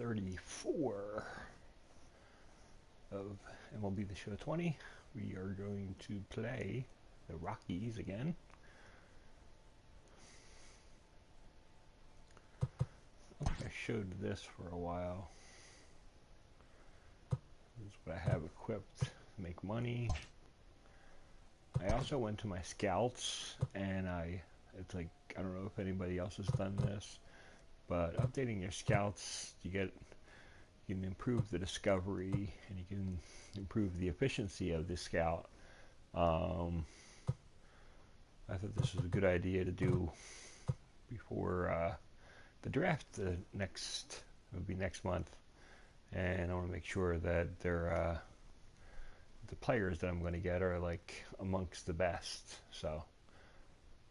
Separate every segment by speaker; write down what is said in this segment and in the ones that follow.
Speaker 1: 34 of MLB The Show 20. We are going to play the Rockies again. I think I showed this for a while. This is what I have equipped to make money. I also went to my scouts and it's like, I don't know if anybody else has done this, but updating your scouts, you can improve the discovery and you can improve the efficiency of the scout. I thought this was a good idea to do before the draft. It'll be next month, and I want to make sure that the players that I'm going to get are like amongst the best. So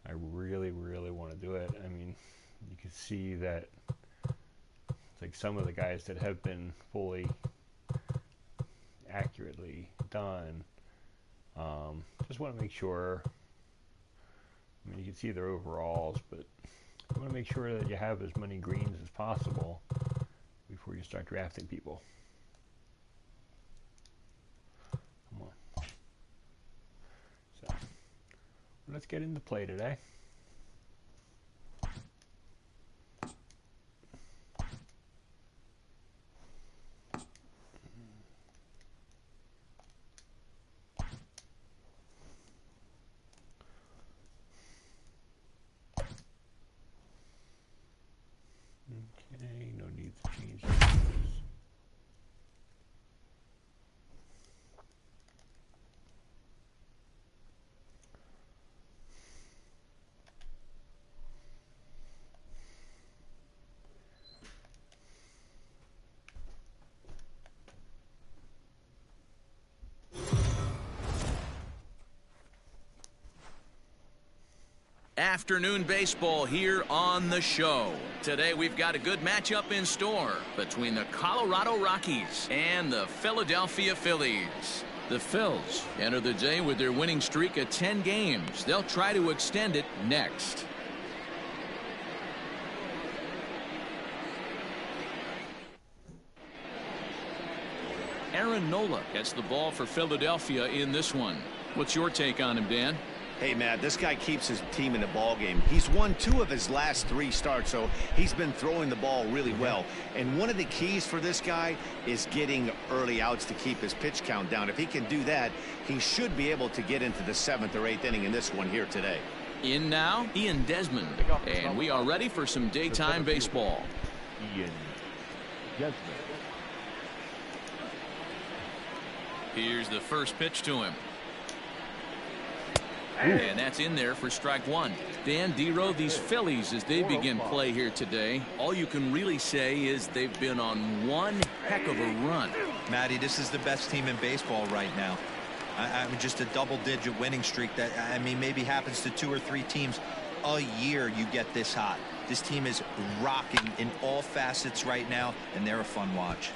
Speaker 1: I really want to do it. I mean, you can see that it's like some of the guys that have been fully accurately done. Just want to make sure. I mean, you can see their overalls, but you want to make sure that you have as many greens as possible before you start drafting people. Come on. So, let's get into play today. Okay, no need to change this.
Speaker 2: Afternoon baseball here on the show. Today we've got a good matchup in store between the Colorado Rockies and the Philadelphia Phillies. The Phils enter the day with their winning streak of 10 games. They'll try to extend it next. Aaron Nola gets the ball for Philadelphia in this one. What's your take on him, Dan?
Speaker 3: Hey, Matt, this guy keeps his team in the ball game. He's won 2 of his last 3 starts, so he's been throwing the ball really well. And one of the keys for this guy is getting early outs to keep his pitch count down. If he can do that, he should be able to get into the 7th or 8th inning in this one here today.
Speaker 2: In now, Ian Desmond. And we are ready for some daytime baseball.
Speaker 1: Ian Desmond.
Speaker 2: Here's the first pitch to him. And that's in there for strike 1. Dan Dero, these Phillies, as they begin play here today, all you can really say is they've been on one heck of a run.
Speaker 4: Matty, this is the best team in baseball right now. I mean, just a double-digit winning streak that, I mean, maybe happens to 2 or 3 teams a year. You get this hot. This team is rocking in all facets right now, and they're a fun watch.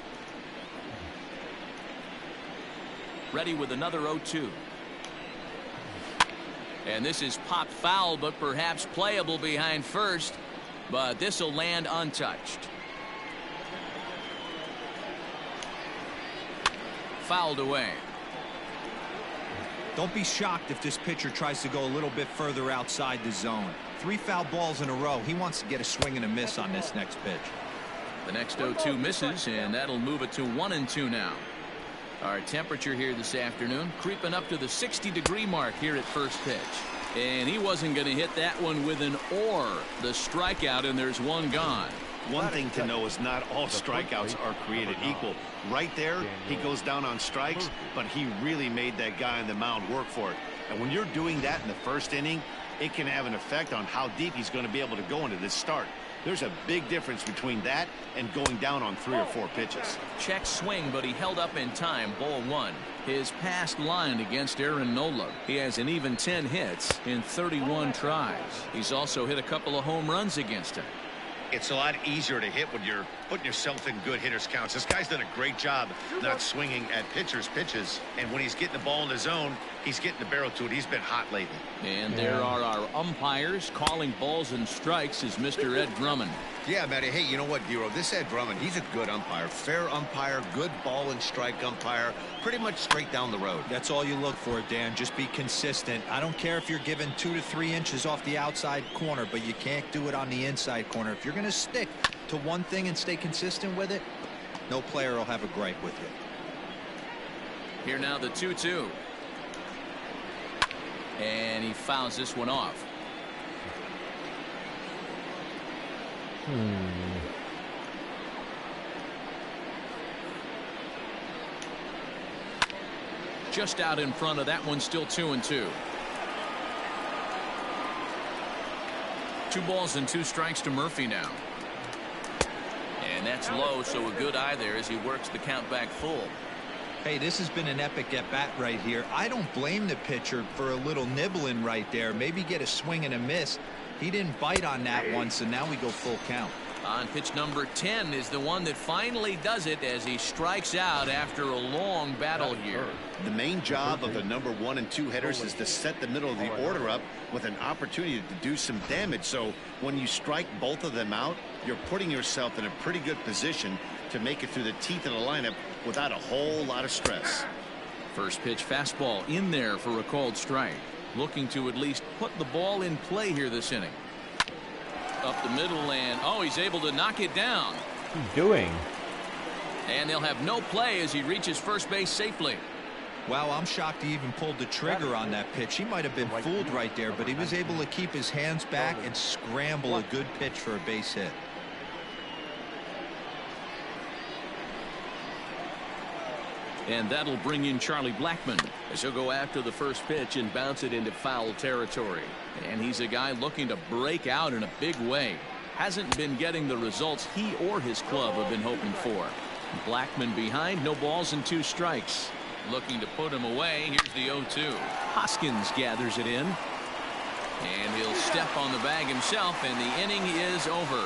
Speaker 2: Ready with another 0-2. And this is popped foul, but perhaps playable behind first. But this will land untouched. Fouled away.
Speaker 4: Don't be shocked if this pitcher tries to go a little bit further outside the zone. 3 foul balls in a row. He wants to get a swing and a miss on this next pitch.
Speaker 2: The next 0-2 misses, and that'll move it to 1-2 now. Our temperature here this afternoon creeping up to the 60-degree mark here at first pitch. And he wasn't going to hit that one with an or. The strikeout, and there's one gone.
Speaker 3: One thing to know is not all strikeouts are created equal. Right there, he goes down on strikes, but he really made that guy on the mound work for it. And when you're doing that in the first inning, it can have an effect on how deep he's going to be able to go into this start. There's a big difference between that and going down on 3 or 4 pitches.
Speaker 2: Check swing, but he held up in time. Ball 1. His past line against Aaron Nola. He has an even 10 hits in 31 tries. He's also hit a couple of home runs against him.
Speaker 3: It's a lot easier to hit when you're putting yourself in good hitters counts. This guy's done a great job not swinging at pitchers' pitches. And when he's getting the ball in the zone, he's getting the barrel to it. He's been hot lately.
Speaker 2: And there are our umpires calling balls and strikes is Mr. Ed Drummond.
Speaker 3: Yeah, Matty. Hey, you know what, Dero? This Ed Drummond, he's a good umpire. Fair umpire, good ball and strike umpire. Pretty much straight down the road.
Speaker 4: That's all you look for, Dan. Just be consistent. I don't care if you're given 2 to 3 inches off the outside corner, but you can't do it on the inside corner. If you're going to stick to one thing and stay consistent with it, no player will have a gripe with you.
Speaker 2: Here now the 2-2. And he fouls this one off. Just out in front of that one, still 2-2. 2 balls and 2 strikes to Murphy now. And that's low, so a good eye there as he works the count back full.
Speaker 4: Hey, this has been an epic at-bat right here. I don't blame the pitcher for a little nibbling right there. Maybe get a swing and a miss. He didn't bite on that one, so now we go full count.
Speaker 2: On pitch number 10 is the one that finally does it as he strikes out after a long battle here.
Speaker 3: The main job of the number 1 and 2 hitters is to set the middle of the order up with an opportunity to do some damage. So when you strike both of them out, you're putting yourself in a pretty good position to make it through the teeth of the lineup without a whole lot of stress.
Speaker 2: First pitch fastball in there for a called strike. Looking to at least put the ball in play here this inning. Up the middle, and oh, he's able to knock it down.
Speaker 1: What's he doing?
Speaker 2: And they'll have no play as he reaches first base safely.
Speaker 4: Wow, I'm shocked he even pulled the trigger on that pitch. He might have been fooled right there, but he was able to keep his hands back and scramble a good pitch for a base hit.
Speaker 2: And that'll bring in Charlie Blackmon as he'll go after the first pitch and bounce it into foul territory. And he's a guy looking to break out in a big way. Hasn't been getting the results he or his club have been hoping for. Blackmon behind, no balls and 2 strikes. Looking to put him away. Here's the 0-2. Hoskins gathers it in. And he'll step on the bag himself, and the inning is over.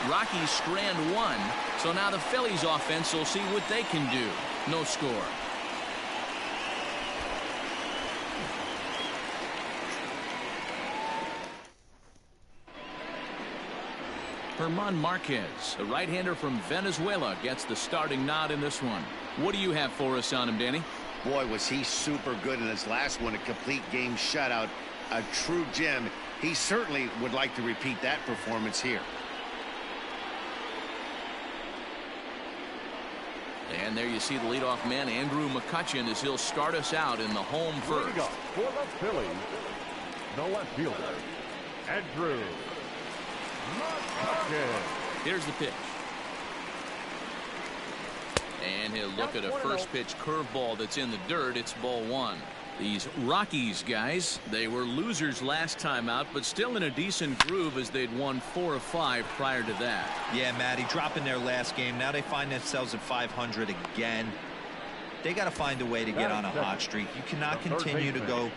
Speaker 2: Rockies strand 1, so now the Phillies offense will see what they can do. No score. German Marquez, the right-hander from Venezuela, gets the starting nod in this one. What do you have for us on him, Danny?
Speaker 3: Boy, was he super good in his last one, a complete game shutout, a true gem. He certainly would like to repeat that performance here.
Speaker 2: And there you see the leadoff man, Andrew McCutchen, as he'll start us out in the home first.
Speaker 5: For the Phillies, the left fielder, Andrew McCutchen.
Speaker 2: Here's the pitch. And he'll look at a first pitch curveball that's in the dirt. It's ball 1. These Rockies guys, they were losers last time out, but still in a decent groove as they'd won 4 of 5 prior to that.
Speaker 4: Yeah, Matty, dropping their last game. Now they find themselves at 500 again. They got to find a way to get on a hot streak. You cannot continue to go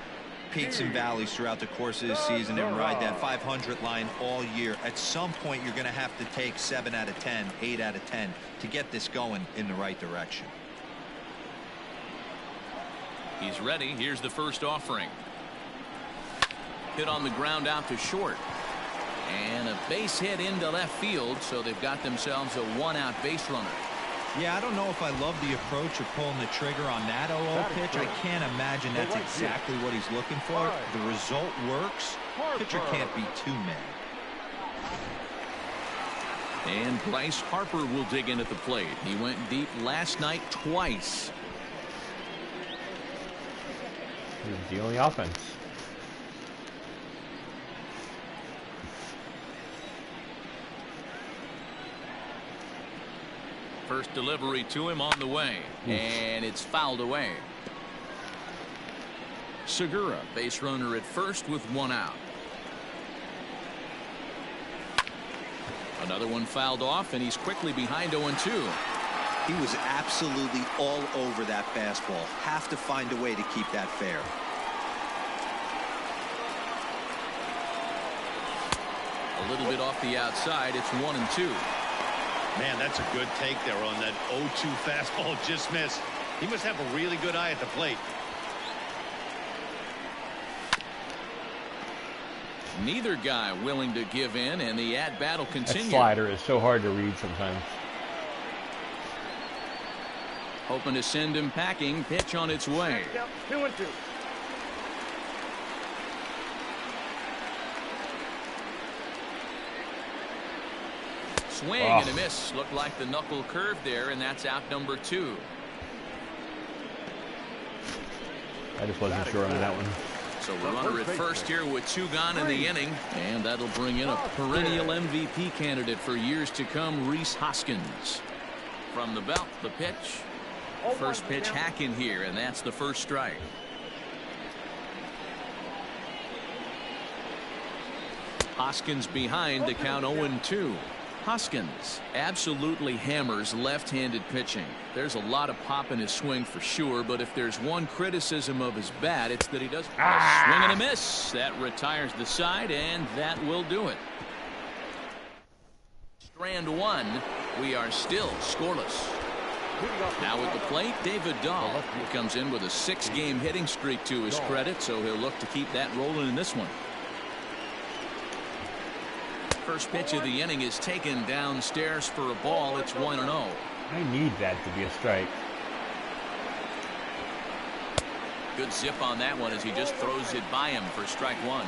Speaker 4: peaks and valleys throughout the course of the season and ride that 500 line all year. At some point, you're going to have to take 7 out of 10, 8 out of 10 to get this going in the right direction.
Speaker 2: He's ready. Here's the first offering. Hit on the ground out to short. And a base hit into left field, so they've got themselves a 1-out base runner.
Speaker 4: Yeah, I don't know if I love the approach of pulling the trigger on that 0-0 pitch. I can't imagine that's exactly what he's looking for. The result works. Pitcher can't be too mad.
Speaker 2: And Bryce Harper will dig in at the plate. He went deep last night twice.
Speaker 1: The only offense.
Speaker 2: First delivery to him on the way, and it's fouled away. Segura, base runner at first with 1 out. Another one fouled off, and he's quickly behind 0-2.
Speaker 4: He was absolutely all over that fastball. Have to find a way to keep that fair.
Speaker 2: A little bit off the outside. It's 1-2.
Speaker 3: Man, that's a good take there on that 0-2 fastball. Just missed. He must have a really good eye at the plate.
Speaker 2: Neither guy willing to give in, and the at-bat will continue.
Speaker 1: That slider is so hard to read sometimes.
Speaker 2: Hoping to send him packing. Pitch on its way.
Speaker 5: 2-2.
Speaker 2: Swing and a miss. Looked like the knuckle curve there, and that's out number 2.
Speaker 1: I just wasn't sure on that one.
Speaker 2: So we're runner at first here with 2 gone in the inning, and that'll bring in a perennial MVP candidate for years to come, Rhys Hoskins. From the belt, the pitch. First pitch hack in here, and that's the first strike. Hoskins behind the count 0-2. Hoskins absolutely hammers left-handed pitching. There's a lot of pop in his swing for sure, but if there's one criticism of his bat, it's that he doesn't swing and a miss. That retires the side, and that will do it. Strand 1. We are still scoreless. Now at the plate, David Dahl. He comes in with a 6-game hitting streak to his credit, so he'll look to keep that rolling in this one. First pitch of the inning is taken downstairs for a ball. It's 1-0.
Speaker 1: I need that to be a strike.
Speaker 2: Good zip on that one as he just throws it by him for strike 1.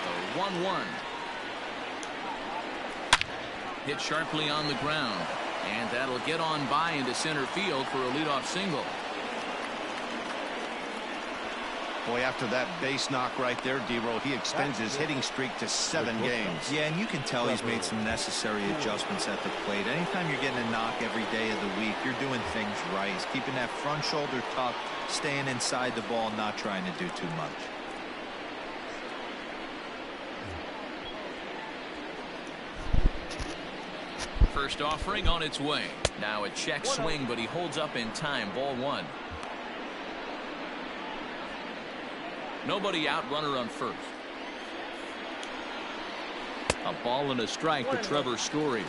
Speaker 2: The 1-1. Hit sharply on the ground, and that'll get on by into center field for a leadoff single.
Speaker 3: Boy, after that base knock right there, D-Roll, he extends his hitting streak to 7 games.
Speaker 4: Yeah, and you can tell he's made some necessary adjustments at the plate. Anytime you're getting a knock every day of the week, you're doing things right. He's keeping that front shoulder tucked, staying inside the ball, not trying to do too much.
Speaker 2: First offering on its way. Now a check swing, but he holds up in time. Ball 1. Nobody out, runner on first. A ball and a strike to Trevor Story.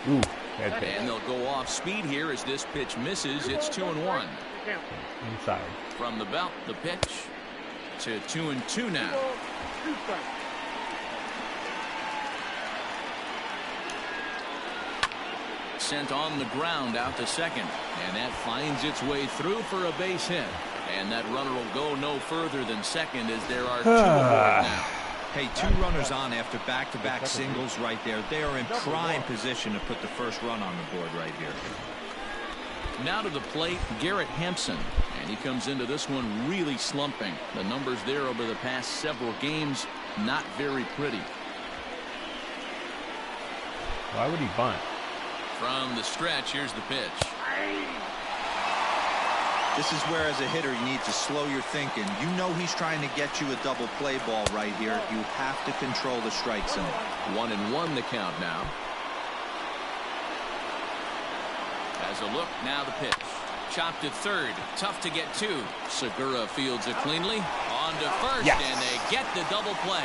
Speaker 1: Ooh,
Speaker 2: And they'll go off speed here as this pitch misses. It's 2-1.
Speaker 1: Inside.
Speaker 2: From the belt, the pitch to 2-2 now. Sent on the ground out to second, and that finds its way through for a base hit, and that runner will go no further than second as there are 2 aboard now.
Speaker 4: Hey, 2 runners on after back-to-back singles right there. They are in prime position to put the first run on the board right here.
Speaker 2: Now to the plate, Garrett Hampson, and he comes into this one really slumping. The numbers there over the past several games, not very pretty.
Speaker 1: Why would he bunt?
Speaker 2: From the stretch, here's the pitch.
Speaker 4: This is where, as a hitter, you need to slow your thinking. You know he's trying to get you a double play ball right here. You have to control the strike zone.
Speaker 2: 1-1 the count now. As a look, now the pitch. Chopped at third. Tough to get to. Segura fields it cleanly. On to first, and they get the double play.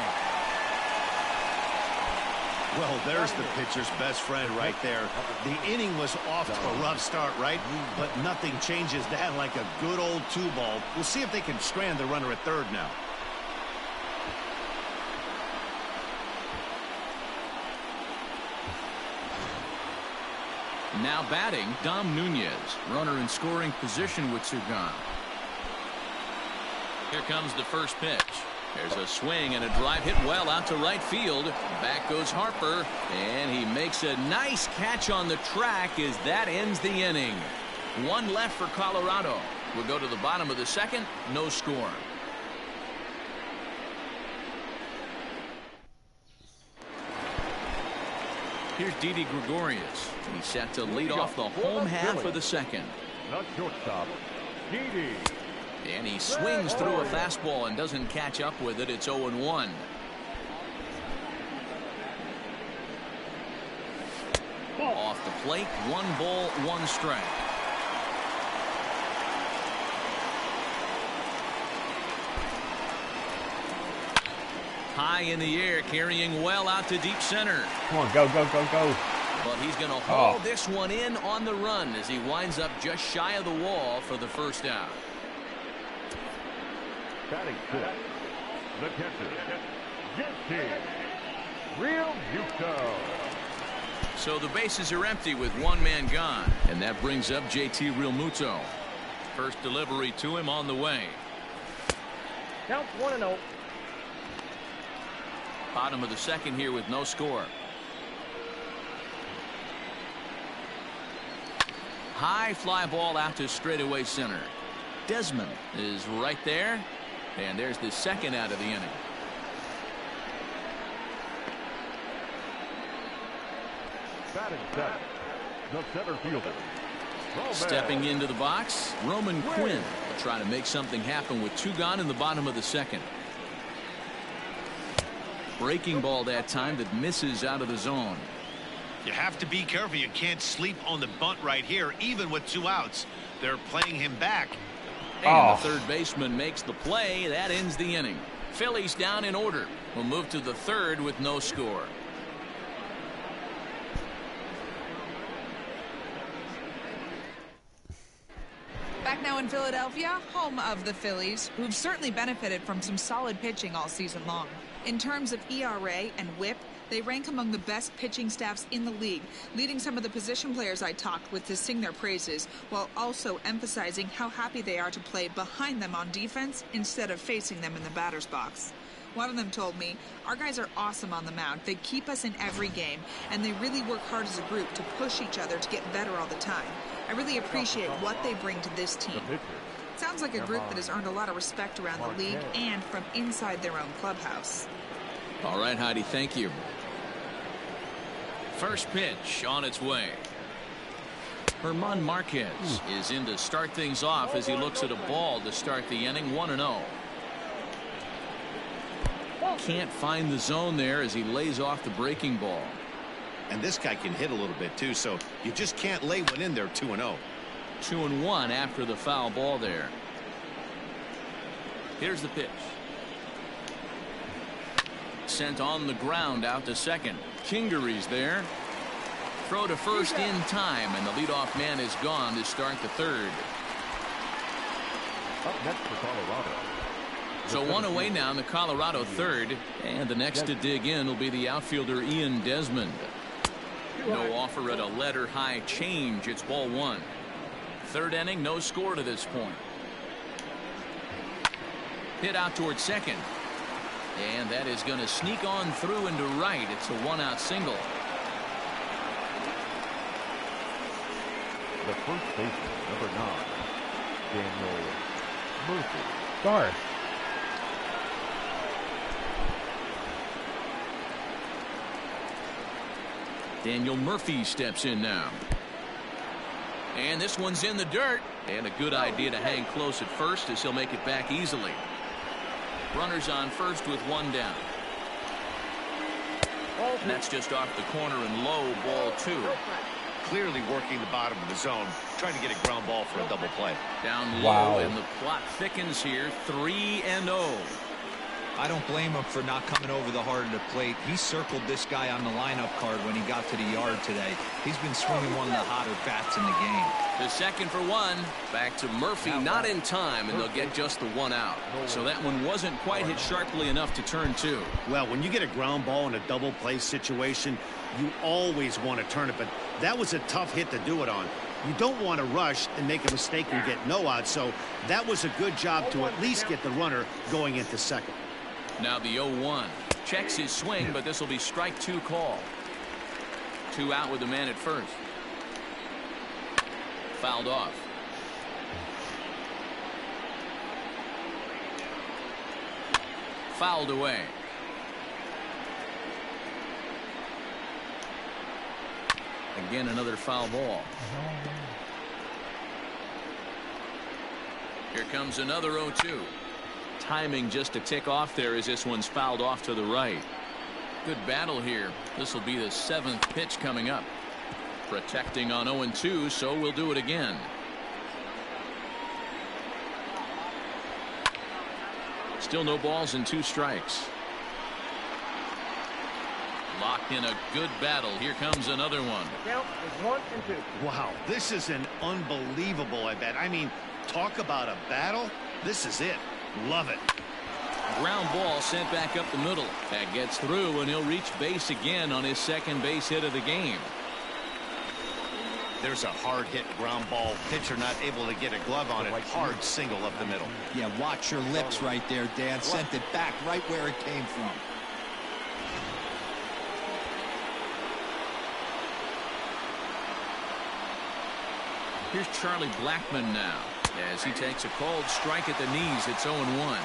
Speaker 3: Well, there's the pitcher's best friend right there. The inning was off to a rough start, right? But nothing changes that like a good old 2-ball. We'll see if they can strand the runner at third now.
Speaker 2: Now batting, Dom Nunez. Runner in scoring position with 2 gone. Here comes the first pitch. There's a swing and a drive hit well out to right field. Back goes Harper, and he makes a nice catch on the track as that ends the inning. 1 left for Colorado. We'll go to the bottom of the second. No score. Here's Didi Gregorius. He's set to lead off the home half of the second.
Speaker 5: Not shortstop, Didi.
Speaker 2: And he swings through a fastball and doesn't catch up with it. It's 0-1. Off the plate, 1 ball, 1 strike. High in the air, carrying well out to deep center.
Speaker 1: Come on, go, go, go, go.
Speaker 2: But he's going to haul this one in on the run as he winds up just shy of the wall for the first out.
Speaker 5: Batting fifth, the catcher, JT Realmuto.
Speaker 2: So the bases are empty with one man gone, and that brings up JT Realmuto. First delivery to him on the way.
Speaker 6: Count 1-0.
Speaker 2: Bottom of the second here with no score. High fly ball out to straightaway center. Desmond is right there, and there's the second out of the inning.
Speaker 5: Batting seventh, the center fielder.
Speaker 2: Stepping into the box, Roman Quinn trying to make something happen with two gone in the bottom of the second. Breaking ball that time that misses out of the zone.
Speaker 3: You have to be careful. You can't sleep on the bunt right here, even with 2 outs. They're playing him back.
Speaker 2: And the third baseman makes the play. That ends the inning. Phillies down in order. We'll move to the third with no score.
Speaker 7: Back now in Philadelphia, home of the Phillies, who've certainly benefited from some solid pitching all season long. In terms of ERA and WHIP, they rank among the best pitching staffs in the league, leading some of the position players I talked with to sing their praises, while also emphasizing how happy they are to play behind them on defense instead of facing them in the batter's box. One of them told me, "Our guys are awesome on the mound. They keep us in every game, and they really work hard as a group to push each other to get better all the time. I really appreciate what they bring to this team." Sounds like a group that has earned a lot of respect around the league and from inside their own clubhouse.
Speaker 2: All right, Heidi, thank you. First pitch on its way. Herman Marquez is in to start things off as he looks at a ball to start the inning. 1-0. Can't find the zone there as he lays off the breaking ball.
Speaker 3: And this guy can hit a little bit too, so you just can't lay one in there. 2-0.
Speaker 2: 2-1 after the foul ball there. Here's the pitch. Sent on the ground out to second. Kingery's there. Throw to first in time, and the leadoff man is gone to start the third.
Speaker 5: Up next for Colorado.
Speaker 2: So one away now in the Colorado third, and the next to dig in will be the outfielder Ian Desmond. No offer at a letter high change. It's ball one. Third inning, no score to this point. Hit out towards second. And that is going to sneak on through into right. It's a 1-out single.
Speaker 5: The first baseman, number 9, Daniel Murphy.
Speaker 1: Garth.
Speaker 2: Daniel Murphy steps in now. And this one's in the dirt. And a good idea to hang close at first as he'll make it back easily. Runners on first with one down. And that's just off the corner and low, ball two.
Speaker 3: Clearly working the bottom of the zone, trying to get a ground ball for a double play.
Speaker 2: Down low, and the plot thickens here. 3-0.
Speaker 4: I don't blame him for not coming over the heart of the plate. He circled this guy on the lineup card when he got to the yard today. He's been swinging one of the hotter bats in the game.
Speaker 2: The second for one. Back to Murphy, not in time, and they'll get just the 1 out. So that one wasn't quite hit sharply enough to turn 2.
Speaker 3: Well, when you get a ground ball in a double play situation, you always want to turn it, but that was a tough hit to do it on. You don't want to rush and make a mistake and get no out, so that was a good job to at least get the runner going into second.
Speaker 2: Now the 0-1. Checks his swing, but this will be strike 2 call. 2 out with the man at first. Fouled off. Fouled away. Again, another foul ball. Here comes another 0-2. Timing just to tick off there as this one's fouled off to the right. Good battle here. This will be the 7th pitch coming up. Protecting on 0-2, so we'll do it again. Still no balls and 2 strikes. Locked in a good battle. Here comes another one.
Speaker 6: Count is 1 and 2.
Speaker 3: Wow, this is an unbelievable at bat. I mean, talk about a battle. This is it. Love it.
Speaker 2: Ground ball sent back up the middle. That gets through, and he'll reach base again on his second base hit of the game.
Speaker 3: There's a hard hit ground ball. Pitcher not able to get a glove on it. Hard single up the middle.
Speaker 4: Yeah, watch your lips right there, Dan. Sent it back right where it came from.
Speaker 2: Here's Charlie Blackmon now as he takes a called strike at the knees. It's 0-1.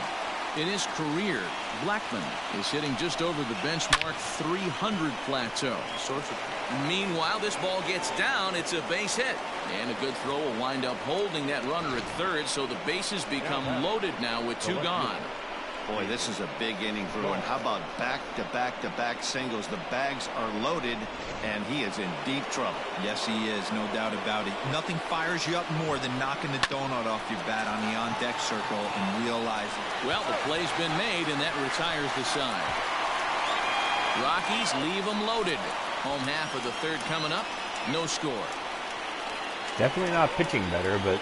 Speaker 2: In his career, Blackmon is hitting just over the benchmark 300 plateau. Meanwhile, this ball gets down. It's a base hit. And a good throw will wind up holding that runner at third, so the bases become loaded now with 2 gone.
Speaker 3: Boy, this is a big inning for him. How about back-to-back-to-back singles? The bags are loaded, and he is in deep trouble.
Speaker 4: Yes, he is, no doubt about it. Nothing fires you up more than knocking the donut off your bat on the on-deck circle and realizing.
Speaker 2: Well, the play's been made, and that retires the side. Rockies leave them loaded. Home half of the third coming up. No score.
Speaker 1: Definitely not pitching better, but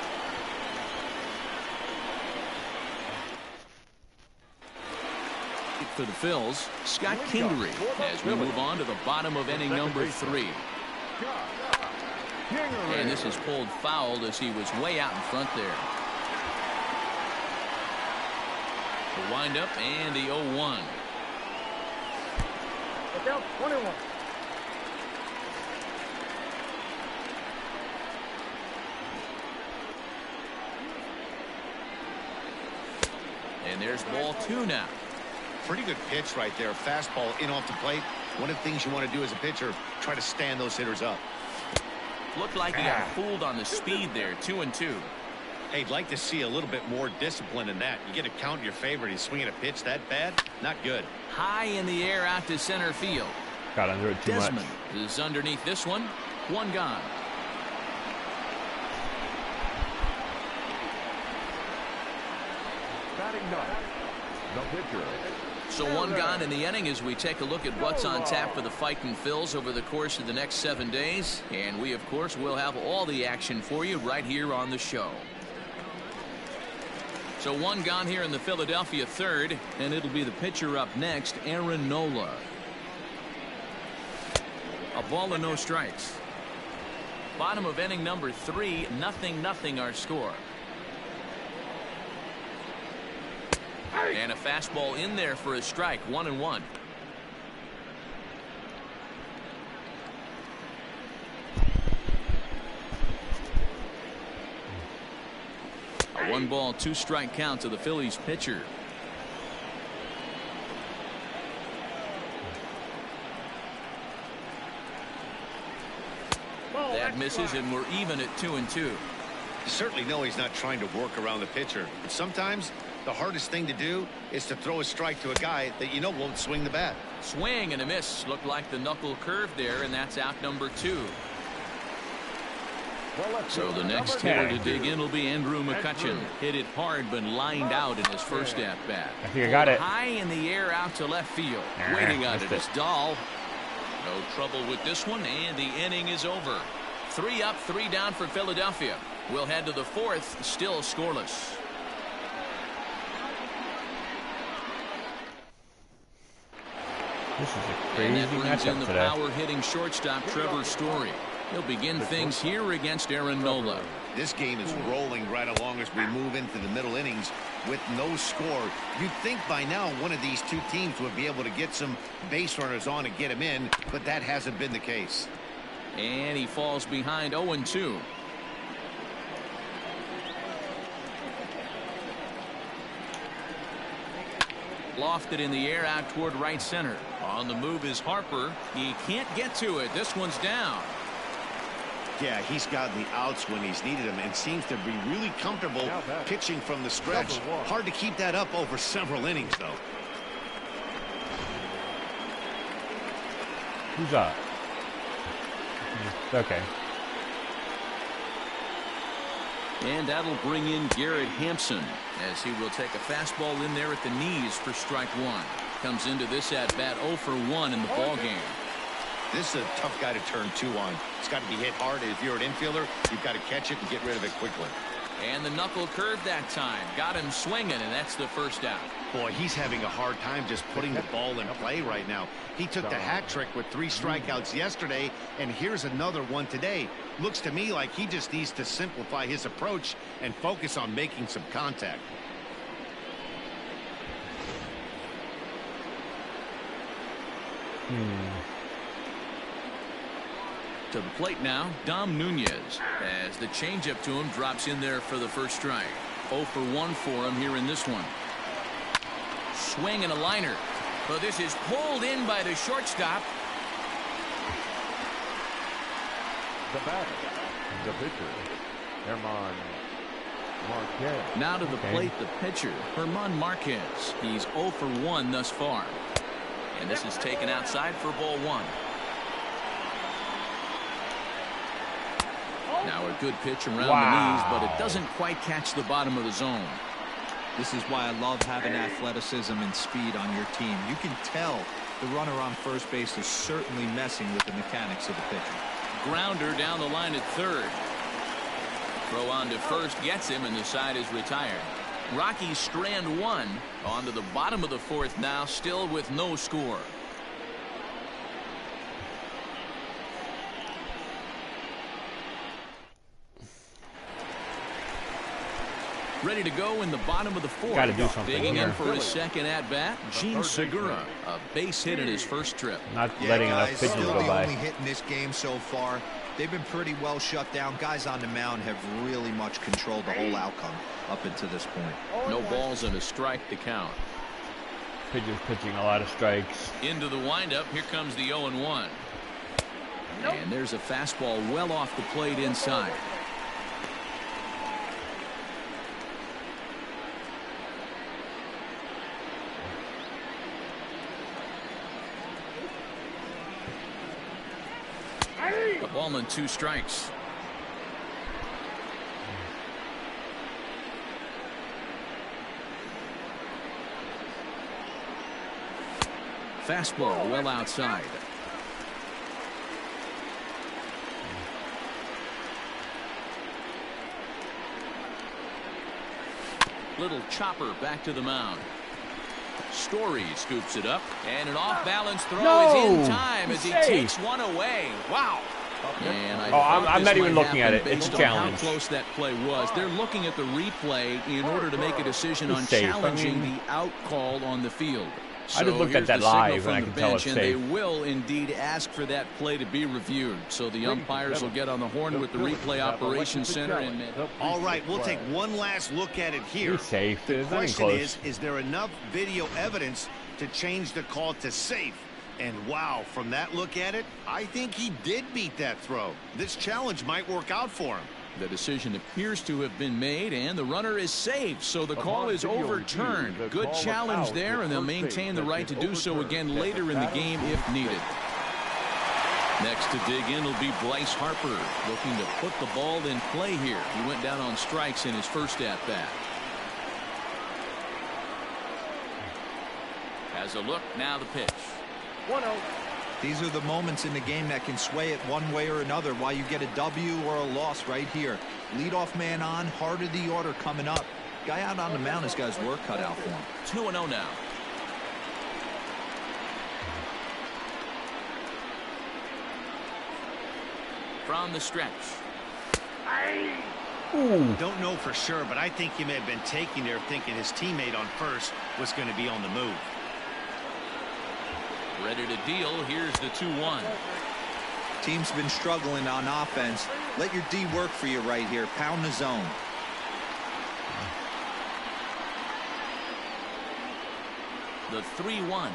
Speaker 2: for the Phils, Scott Kingery, as we move on to the bottom of inning number 3. And this is pulled foul as he was way out in front there. The windup and the 0-1.
Speaker 6: Look out, 1-1.
Speaker 2: And there's ball 2 now.
Speaker 3: Pretty good pitch right there. Fastball in off the plate. One of the things you want to do as a pitcher, try to stand those hitters up.
Speaker 2: Looked like he got fooled on the speed there. 2-2.
Speaker 3: Hey, I'd like to see a little bit more discipline in that. You get a count in your favor. He's swinging a pitch that bad. Not good.
Speaker 2: High in the air out to center field.
Speaker 1: got under it too much.
Speaker 2: Desmond is underneath this one. 1 gone.
Speaker 5: Batting ninth, the pitcher.
Speaker 2: So 1 gone in the inning as we take a look at what's on tap for the Fightin' Phils over the course of the next 7 days. And we, of course, will have all the action for you right here on the show. So 1 gone here in the Philadelphia third, and it'll be the pitcher up next, Aaron Nola. A ball and no strikes. Bottom of inning number 3, 0-0 our score. And a fastball in there for a strike. 1-1. A 1-ball, 2-strike count to the Phillies pitcher. That misses, and we're even at 2-2.
Speaker 3: You certainly know he's not trying to work around the pitcher. But sometimes the hardest thing to do is to throw a strike to a guy that you know won't swing the bat.
Speaker 2: Swing and a miss. Looked like the knuckle curve there, and that's out number 2. So the next hitter to dig in will be Andrew McCutchen. Hit it hard, but lined out in his first at bat.
Speaker 1: I think I got it.
Speaker 2: High in the air out to left field. Waiting on it is Dahl. No trouble with this one, and the inning is over. 3 up, 3 down for Philadelphia. We'll head to the 4th, still scoreless.
Speaker 1: This is a
Speaker 2: And
Speaker 1: crazy
Speaker 2: that brings in
Speaker 1: matchup
Speaker 2: the
Speaker 1: today.
Speaker 2: power-hitting shortstop Trevor Story. He'll begin things here against Aaron Nola.
Speaker 3: This game is rolling right along as we move into the middle innings with no score. You'd think by now one of these 2 teams would be able to get some base runners on and get him in, but that hasn't been the case.
Speaker 2: And he falls behind 0-2. Lofted in the air out toward right center. On the move is Harper. He can't get to it. This one's down.
Speaker 3: Yeah, he's gotten the outs when he's needed them and seems to be really comfortable pitching from the stretch. Hard to keep that up over several innings, though.
Speaker 1: Who's up? Okay.
Speaker 2: And that'll bring in Garrett Hampson as he will take a fastball in there at the knees for strike 1. Comes into this at bat 0 for 1 in the ball game.
Speaker 3: This is a tough guy to turn 2 on. It's got to be hit hard. If you're an infielder, you've got to catch it and get rid of it quickly.
Speaker 2: And the knuckle curve that time. Got him swinging, and that's the first out.
Speaker 3: Boy, he's having a hard time just putting the ball in play right now. He took the hat trick with 3 strikeouts yesterday, and here's another one today. Looks to me like he just needs to simplify his approach and focus on making some contact.
Speaker 2: To the plate now, Dom Nunez, as the changeup to him drops in there for the first strike. 0 for 1 for him here in this one. Swing and a liner, but this is pulled in by the shortstop.
Speaker 5: The batter, the pitcher, Herman Marquez.
Speaker 2: Now to the plate, the pitcher, Herman Marquez. He's 0 for 1 thus far. And this is taken outside for ball 1. Now a good pitch around the knees, but it doesn't quite catch the bottom of the zone.
Speaker 4: This is why I love having athleticism and speed on your team. You can tell the runner on first base is certainly messing with the mechanics of the pitcher.
Speaker 2: Grounder down the line at third. Throw on to first gets him, and the side is retired. Rockies strand 1 on to the bottom of the 4th now, still with no score. Ready to go in the bottom of the 4th.
Speaker 1: Got to do something.
Speaker 2: Digging in for his second at bat, Gene Segura, a base hit in his first trip.
Speaker 1: Not letting enough pitches
Speaker 4: still
Speaker 1: go
Speaker 4: the
Speaker 1: by.
Speaker 4: only hit in this game so far. They've been pretty well shut down. Guys on the mound have really much controlled the whole outcome up until this point.
Speaker 2: No balls and a strike to count.
Speaker 1: Pitchers pitching a lot of strikes.
Speaker 2: Into the windup. Here comes the 0-1. And there's a fastball well off the plate inside. A ball and 2 strikes. Fastball well outside. Little chopper back to the mound. Story scoops it up, and an off-balance throw is in time as he takes one away. Wow. And
Speaker 1: I'm not even looking at it. It's a challenge.
Speaker 2: How close that play was. They're looking at the replay in order to make a decision on challenging the out call on the field.
Speaker 1: I just looked at that live and I can tell it's safe.
Speaker 2: They will indeed ask for that play to be reviewed. So the umpires will get on the horn with the replay operations center. And
Speaker 3: all right, we'll take one last look at it here.
Speaker 1: He's safe.
Speaker 3: The question is there enough video evidence to change the call to safe? And wow, from that look at it, I think he did beat that throw. This challenge might work out for him.
Speaker 2: The decision appears to have been made, and the runner is safe, so the call is overturned. Good challenge there, and they'll maintain the right to do so again later in the game if needed. Next to dig in will be Bryce Harper, looking to put the ball in play here. He went down on strikes in his first at-bat. Has a look, now the pitch.
Speaker 6: 1-0.
Speaker 4: These are the moments in the game that can sway it one way or another, why you get a W or a loss right here. Leadoff man on, heart of the order coming up. Guy out on the mound has got his work cut out for him.
Speaker 2: 2-0 now. From the stretch.
Speaker 3: Ooh. Don't know for sure, but I think he may have been taking there thinking his teammate on first was going to be on the move.
Speaker 2: Ready to deal. Here's the 2-1.
Speaker 4: Team's been struggling on offense. Let your D work for you right here. Pound the zone.
Speaker 2: The 3-1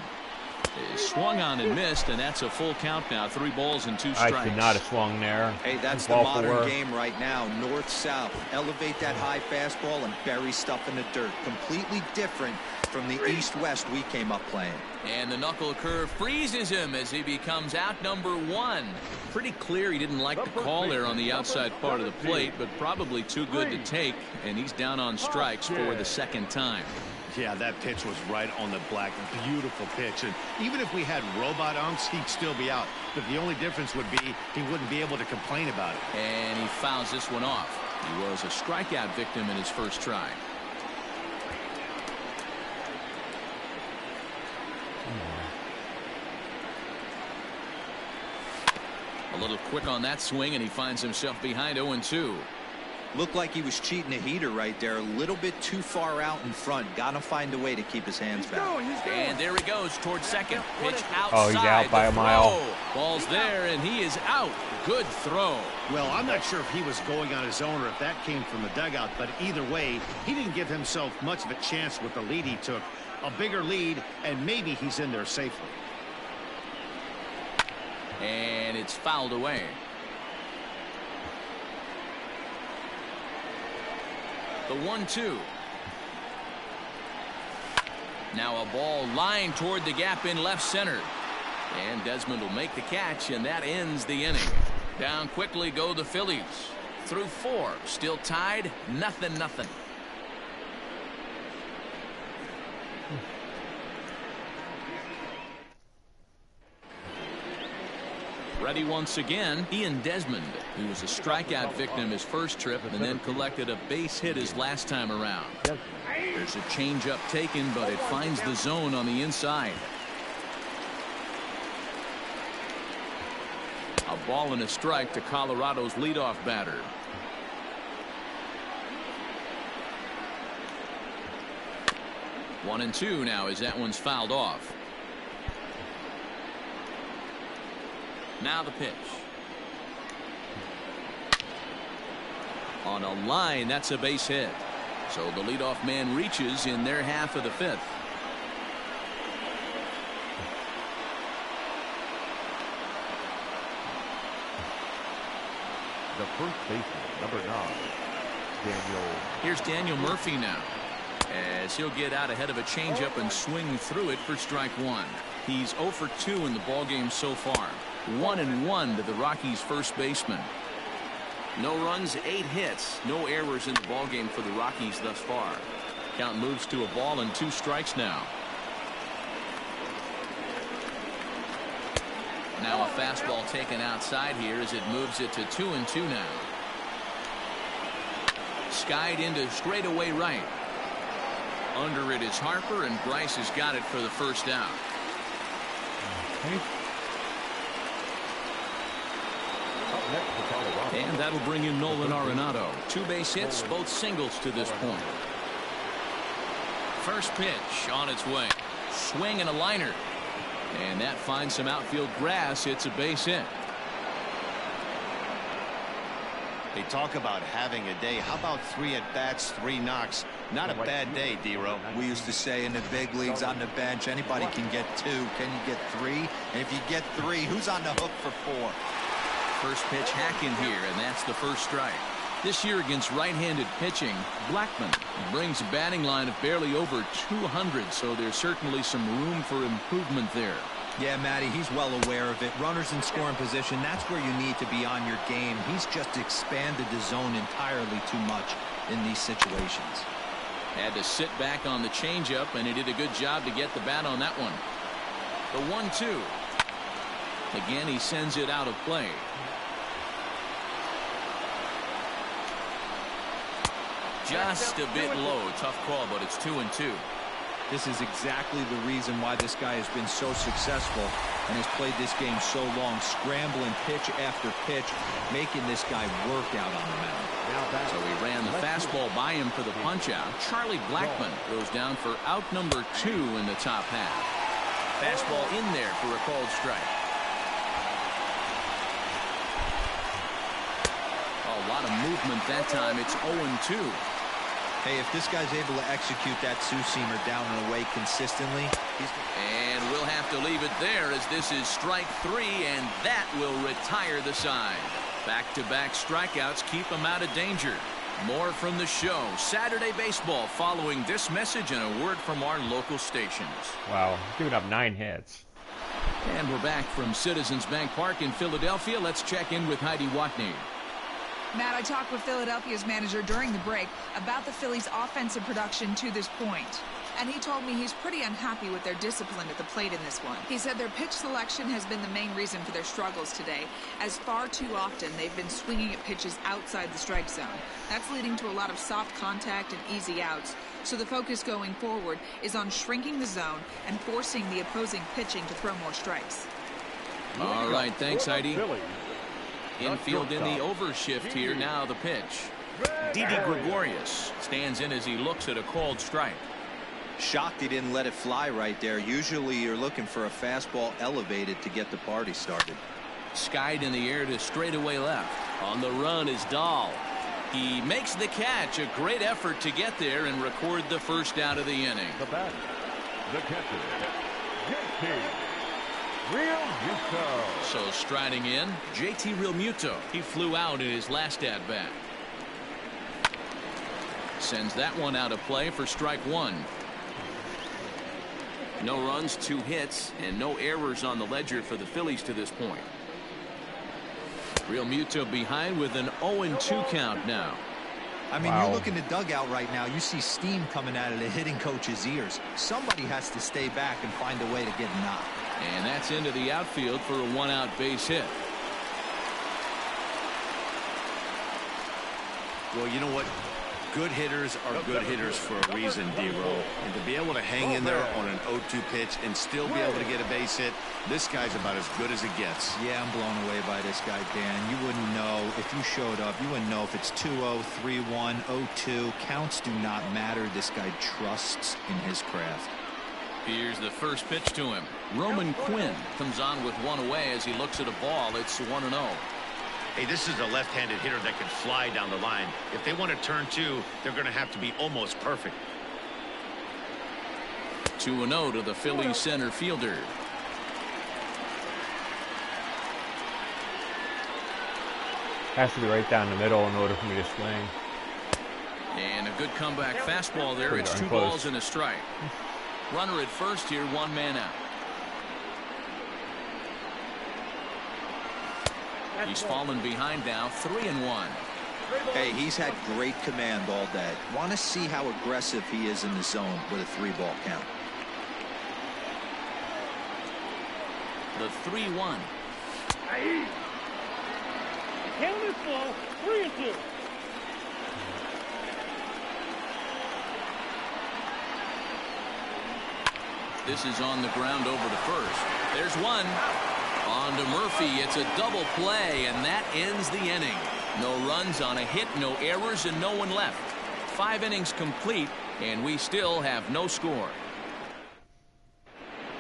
Speaker 2: is swung on and missed, and that's a full count now. 3 balls and 2 strikes.
Speaker 1: I could not have swung there.
Speaker 4: Hey, that's the modern game right now. North-south. Elevate that high fastball and bury stuff in the dirt. Completely different from the east-west we came up playing.
Speaker 2: And the knuckle curve freezes him as he becomes out number 1. Pretty clear he didn't like the call there on the outside part of the plate, but probably too good to take, and he's down on strikes for the second time.
Speaker 3: Yeah, that pitch was right on the black. Beautiful pitch. And even if we had robot umps, he'd still be out. But the only difference would be he wouldn't be able to complain about it.
Speaker 2: And he fouls this one off. He was a strikeout victim in his first try. A little quick on that swing, and he finds himself behind 0-2.
Speaker 4: Looked like he was cheating a heater right there. A little bit too far out in front. Got to find a way to keep his hands back.
Speaker 2: And there he goes towards second. Pitch outside.
Speaker 1: Oh, he's out by a mile.
Speaker 2: Ball's there, and he is out. Good throw.
Speaker 3: Well, I'm not sure if he was going on his own or if that came from the dugout, but either way, he didn't give himself much of a chance with the lead he took. A bigger lead, and maybe he's in there safely.
Speaker 2: And it's fouled away. The 1-2. Now a ball lined toward the gap in left center. And Desmond will make the catch, and that ends the inning. Down quickly go the Phillies. Through 4. Still tied. 0-0. Ready once again, Ian Desmond, who was a strikeout victim his first trip and then collected a base hit his last time around. There's a changeup taken, but it finds the zone on the inside. A ball and a strike to Colorado's leadoff batter. One and two now as that one's fouled off. Now the pitch. On a line, that's a base hit. So the leadoff man reaches in their half of the 5th.
Speaker 5: The first baseman, number 9, Daniel.
Speaker 2: Here's Daniel Murphy now, as he'll get out ahead of a changeup and swing through it for strike 1. He's 0 for 2 in the ballgame so far. 1-1 to the Rockies' first baseman. No runs, 8 hits, no errors in the ballgame for the Rockies thus far. Count moves to a ball and 2 strikes now. Now a fastball taken outside here as it moves it to 2-2 now. Skied into straightaway right. Under it is Harper, and Bryce has got it for the first out.
Speaker 1: Okay.
Speaker 2: And that'll bring in Nolan Arenado. 2 base hits, both singles to this point. First pitch on its way. Swing and a liner. And that finds some outfield grass. It's a base hit.
Speaker 3: They talk about having a day. How about 3 at-bats, 3 knocks? Not a bad day, D-Row.
Speaker 4: We used to say in the big leagues on the bench, anybody can get 2. Can you get 3? And if you get 3, who's on the hook for 4?
Speaker 2: First pitch hack in here, and that's the first strike. This year against right-handed pitching, Blackman brings a batting line of barely over 200, so there's certainly some room for improvement there.
Speaker 4: Yeah, Matty, he's well aware of it. Runners in scoring position, that's where you need to be on your game. He's just expanded the zone entirely too much in these situations.
Speaker 2: Had to sit back on the changeup, and he did a good job to get the bat on that one. The 1-2. Again, he sends it out of play. Just a bit low. Tough call, but it's 2-2.
Speaker 4: This is exactly the reason why this guy has been so successful and has played this game so long, scrambling pitch after pitch, making this guy work out on the mound.
Speaker 2: So he ran the fastball by him for the punch out. Charlie Blackman goes down for out number 2 in the top half. Fastball in there for a called strike. A lot of movement that time. It's 0-2.
Speaker 4: Hey, if this guy's able to execute that two-seamer down and away consistently,
Speaker 2: and we'll have to leave it there as this is strike 3, and that will retire the side. Back-to-back strikeouts keep him out of danger. More from the show. Saturday baseball following this message and a word from our local stations.
Speaker 1: Wow, giving up 9 hits.
Speaker 2: And we're back from Citizens Bank Park in Philadelphia. Let's check in with Heidi Watney.
Speaker 7: Matt, I talked with Philadelphia's manager during the break about the Phillies' offensive production to this point. And he told me he's pretty unhappy with their discipline at the plate in this one. He said their pitch selection has been the main reason for their struggles today, as far too often they've been swinging at pitches outside the strike zone. That's leading to a lot of soft contact and easy outs. So the focus going forward is on shrinking the zone and forcing the opposing pitching to throw more strikes.
Speaker 2: All right, thanks, Heidi. Infield in the overshift here. Now the pitch. Didi Gregorius stands in as he looks at a called strike.
Speaker 4: Shocked he didn't let it fly right there. Usually you're looking for a fastball elevated to get the party started.
Speaker 2: Skied in the air to straightaway left. On the run is Dahl. He makes the catch. A great effort to get there and record the first out of the inning.
Speaker 5: The batter, the catcher, JT Realmuto.
Speaker 2: So striding in, JT Realmuto. He flew out in his last at-bat. Sends that one out of play for strike one. No runs, 2 hits, and no errors on the ledger for the Phillies to this point. Realmuto behind with an 0-2 count now.
Speaker 4: I mean, you look in the dugout right now, you see steam coming out of the hitting coach's ears. Somebody has to stay back and find a way to get knocked.
Speaker 2: And that's into the outfield for a 1-out base hit.
Speaker 3: Well, you know what? Good hitters are good hitters for a reason, D-Roll. And to be able to hang in there on an 0-2 pitch and still be able to get a base hit, this guy's about as good as it gets.
Speaker 4: Yeah, I'm blown away by this guy, Dan. You wouldn't know if you showed up. You wouldn't know if it's 2-0, 3-1, 0-2. Counts do not matter. This guy trusts in his craft.
Speaker 2: Here's the first pitch to him. Roman Quinn comes on with one away as he looks at a ball. It's 1-0.
Speaker 3: Hey, this is a left-handed hitter that can fly down the line. If they want to turn 2, they're going to have to be almost perfect.
Speaker 2: 2-0 to the Phillies center fielder.
Speaker 1: Has to be right down the middle in order for me to swing.
Speaker 2: And a good comeback fastball there. It's 2 balls and a strike. Runner at first here, 1 man out. He's fallen behind now, 3-1.
Speaker 4: Hey, he's had great command all day. Want to see how aggressive he is in the zone with a 3-ball count.
Speaker 2: The 3-1.
Speaker 6: Count is full, 3-2.
Speaker 2: This is on the ground over to first. There's one. On to Murphy. It's a double play, and that ends the inning. No runs on a hit, no errors, and no one left. 5 innings complete, and we still have no score.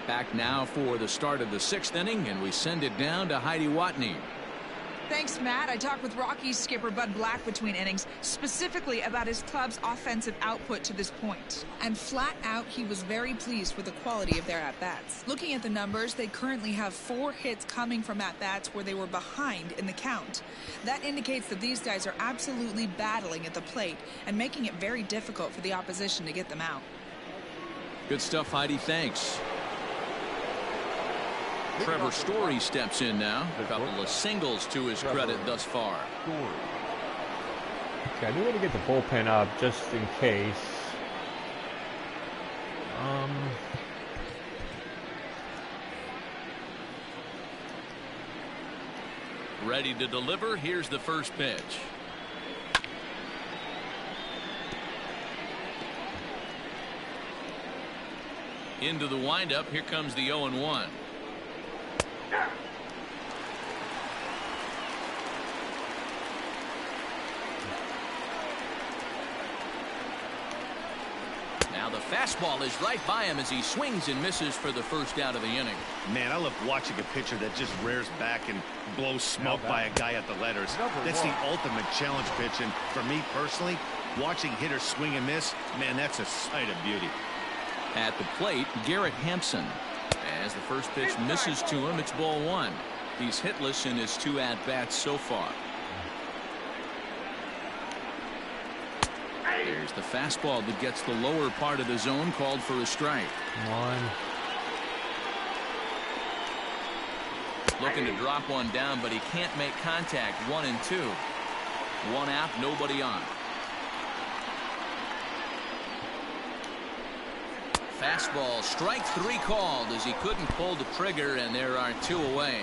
Speaker 2: Back now for the start of the 6th inning, and we send it down to Heidi Watney.
Speaker 7: Thanks, Matt. I talked with Rockies skipper Bud Black between innings, specifically about his club's offensive output to this point. And flat out, he was very pleased with the quality of their at-bats. Looking at the numbers, they currently have 4 hits coming from at-bats where they were behind in the count. That indicates that these guys are absolutely battling at the plate and making it very difficult for the opposition to get them out.
Speaker 2: Good stuff, Heidi. Thanks. Trevor Story steps in now. A couple of singles to his credit thus far.
Speaker 1: Okay, I do want to get the bullpen up just in case.
Speaker 2: Ready to deliver. Here's the first pitch. Into the windup. Here comes the 0-1. Now the fastball is right by him as he swings and misses for the first out of the inning.
Speaker 3: Man, I love watching a pitcher that just rears back and blows smoke by a guy at the letters. That's the ultimate challenge pitch, and for me personally, watching hitters swing and miss, man, that's a sight of beauty.
Speaker 2: At the plate, Garrett Hampson. As the first pitch misses to him, it's ball 1. He's hitless in his 2 at-bats so far. There's the fastball that gets the lower part of the zone, called for a strike.
Speaker 1: 1.
Speaker 2: Looking to drop one down, but he can't make contact. 1-2. 1 out, nobody on. Fastball, strike 3 called as he couldn't pull the trigger, and there are 2 away.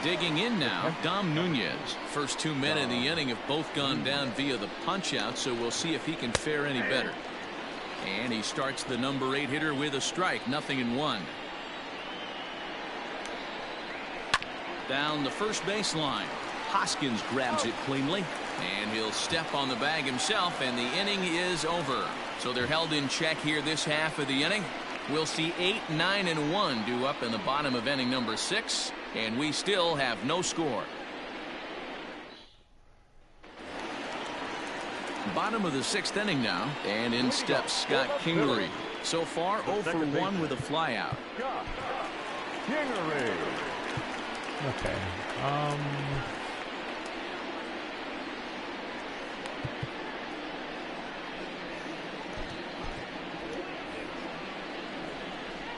Speaker 2: Digging in now, Dom Nunez. First 2 men in the inning have both gone down via the punch-out, so we'll see if he can fare any better. And he starts the number 8 hitter with a strike, 0-1. Down the first baseline. Hoskins grabs it cleanly, and he'll step on the bag himself, and the inning is over. So they're held in check here this half of the inning. We'll see 8, 9, and 1 due up in the bottom of inning number 6, and we still have no score. Bottom of the 6th inning now, and in steps Scott Kingery. So far 0 for 1 with a flyout.
Speaker 5: Kingery.
Speaker 1: Okay.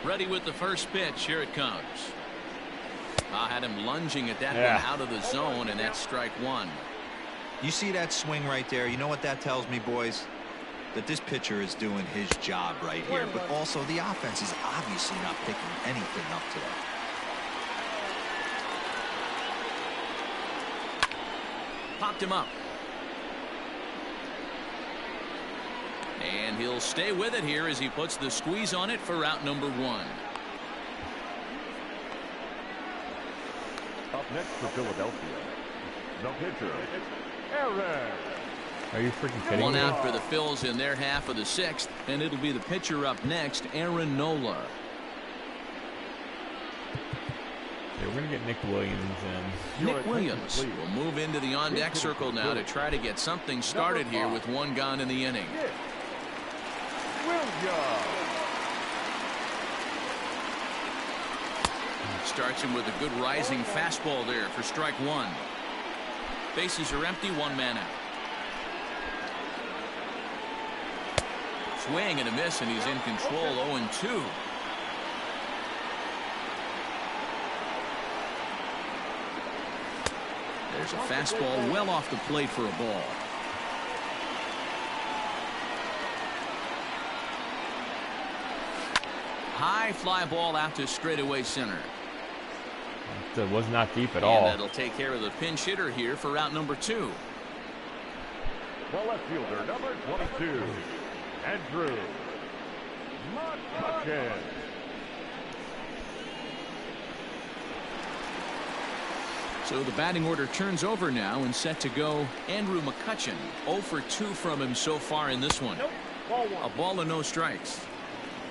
Speaker 2: Ready with the first pitch. Here it comes. I had him lunging at that one out of the zone, and that's strike 1.
Speaker 4: You see that swing right there? You know what that tells me, boys? That this pitcher is doing his job right here, but also the offense is obviously not picking anything up today.
Speaker 2: Popped him up. And he'll stay with it here as he puts the squeeze on it for out number 1.
Speaker 5: Up next for Philadelphia, the pitcher, Aaron.
Speaker 1: Are you freaking kidding me?
Speaker 2: 1 out for the Phils in their half of the 6th, and it'll be the pitcher up next, Aaron Nola.
Speaker 1: Yeah, we're going to get Nick Williams in.
Speaker 2: Nick Williams will move into the on-deck circle now to try to get something started here with 1 gone in the inning. Starts him with a good rising fastball there for strike 1. Bases are empty, 1 man out. Swing and a miss, and he's in control. 0-2. There's a fastball well off the plate for a ball. High fly ball out to straightaway center.
Speaker 1: It was not deep at
Speaker 2: and
Speaker 1: all.
Speaker 2: That'll take care of the pinch hitter here for out number 2.
Speaker 5: The left fielder, number 22, Andrew McCutchen.
Speaker 2: So the batting order turns over now and set to go Andrew McCutchen. 0 for 2 from him so far in this one. A ball and no strikes.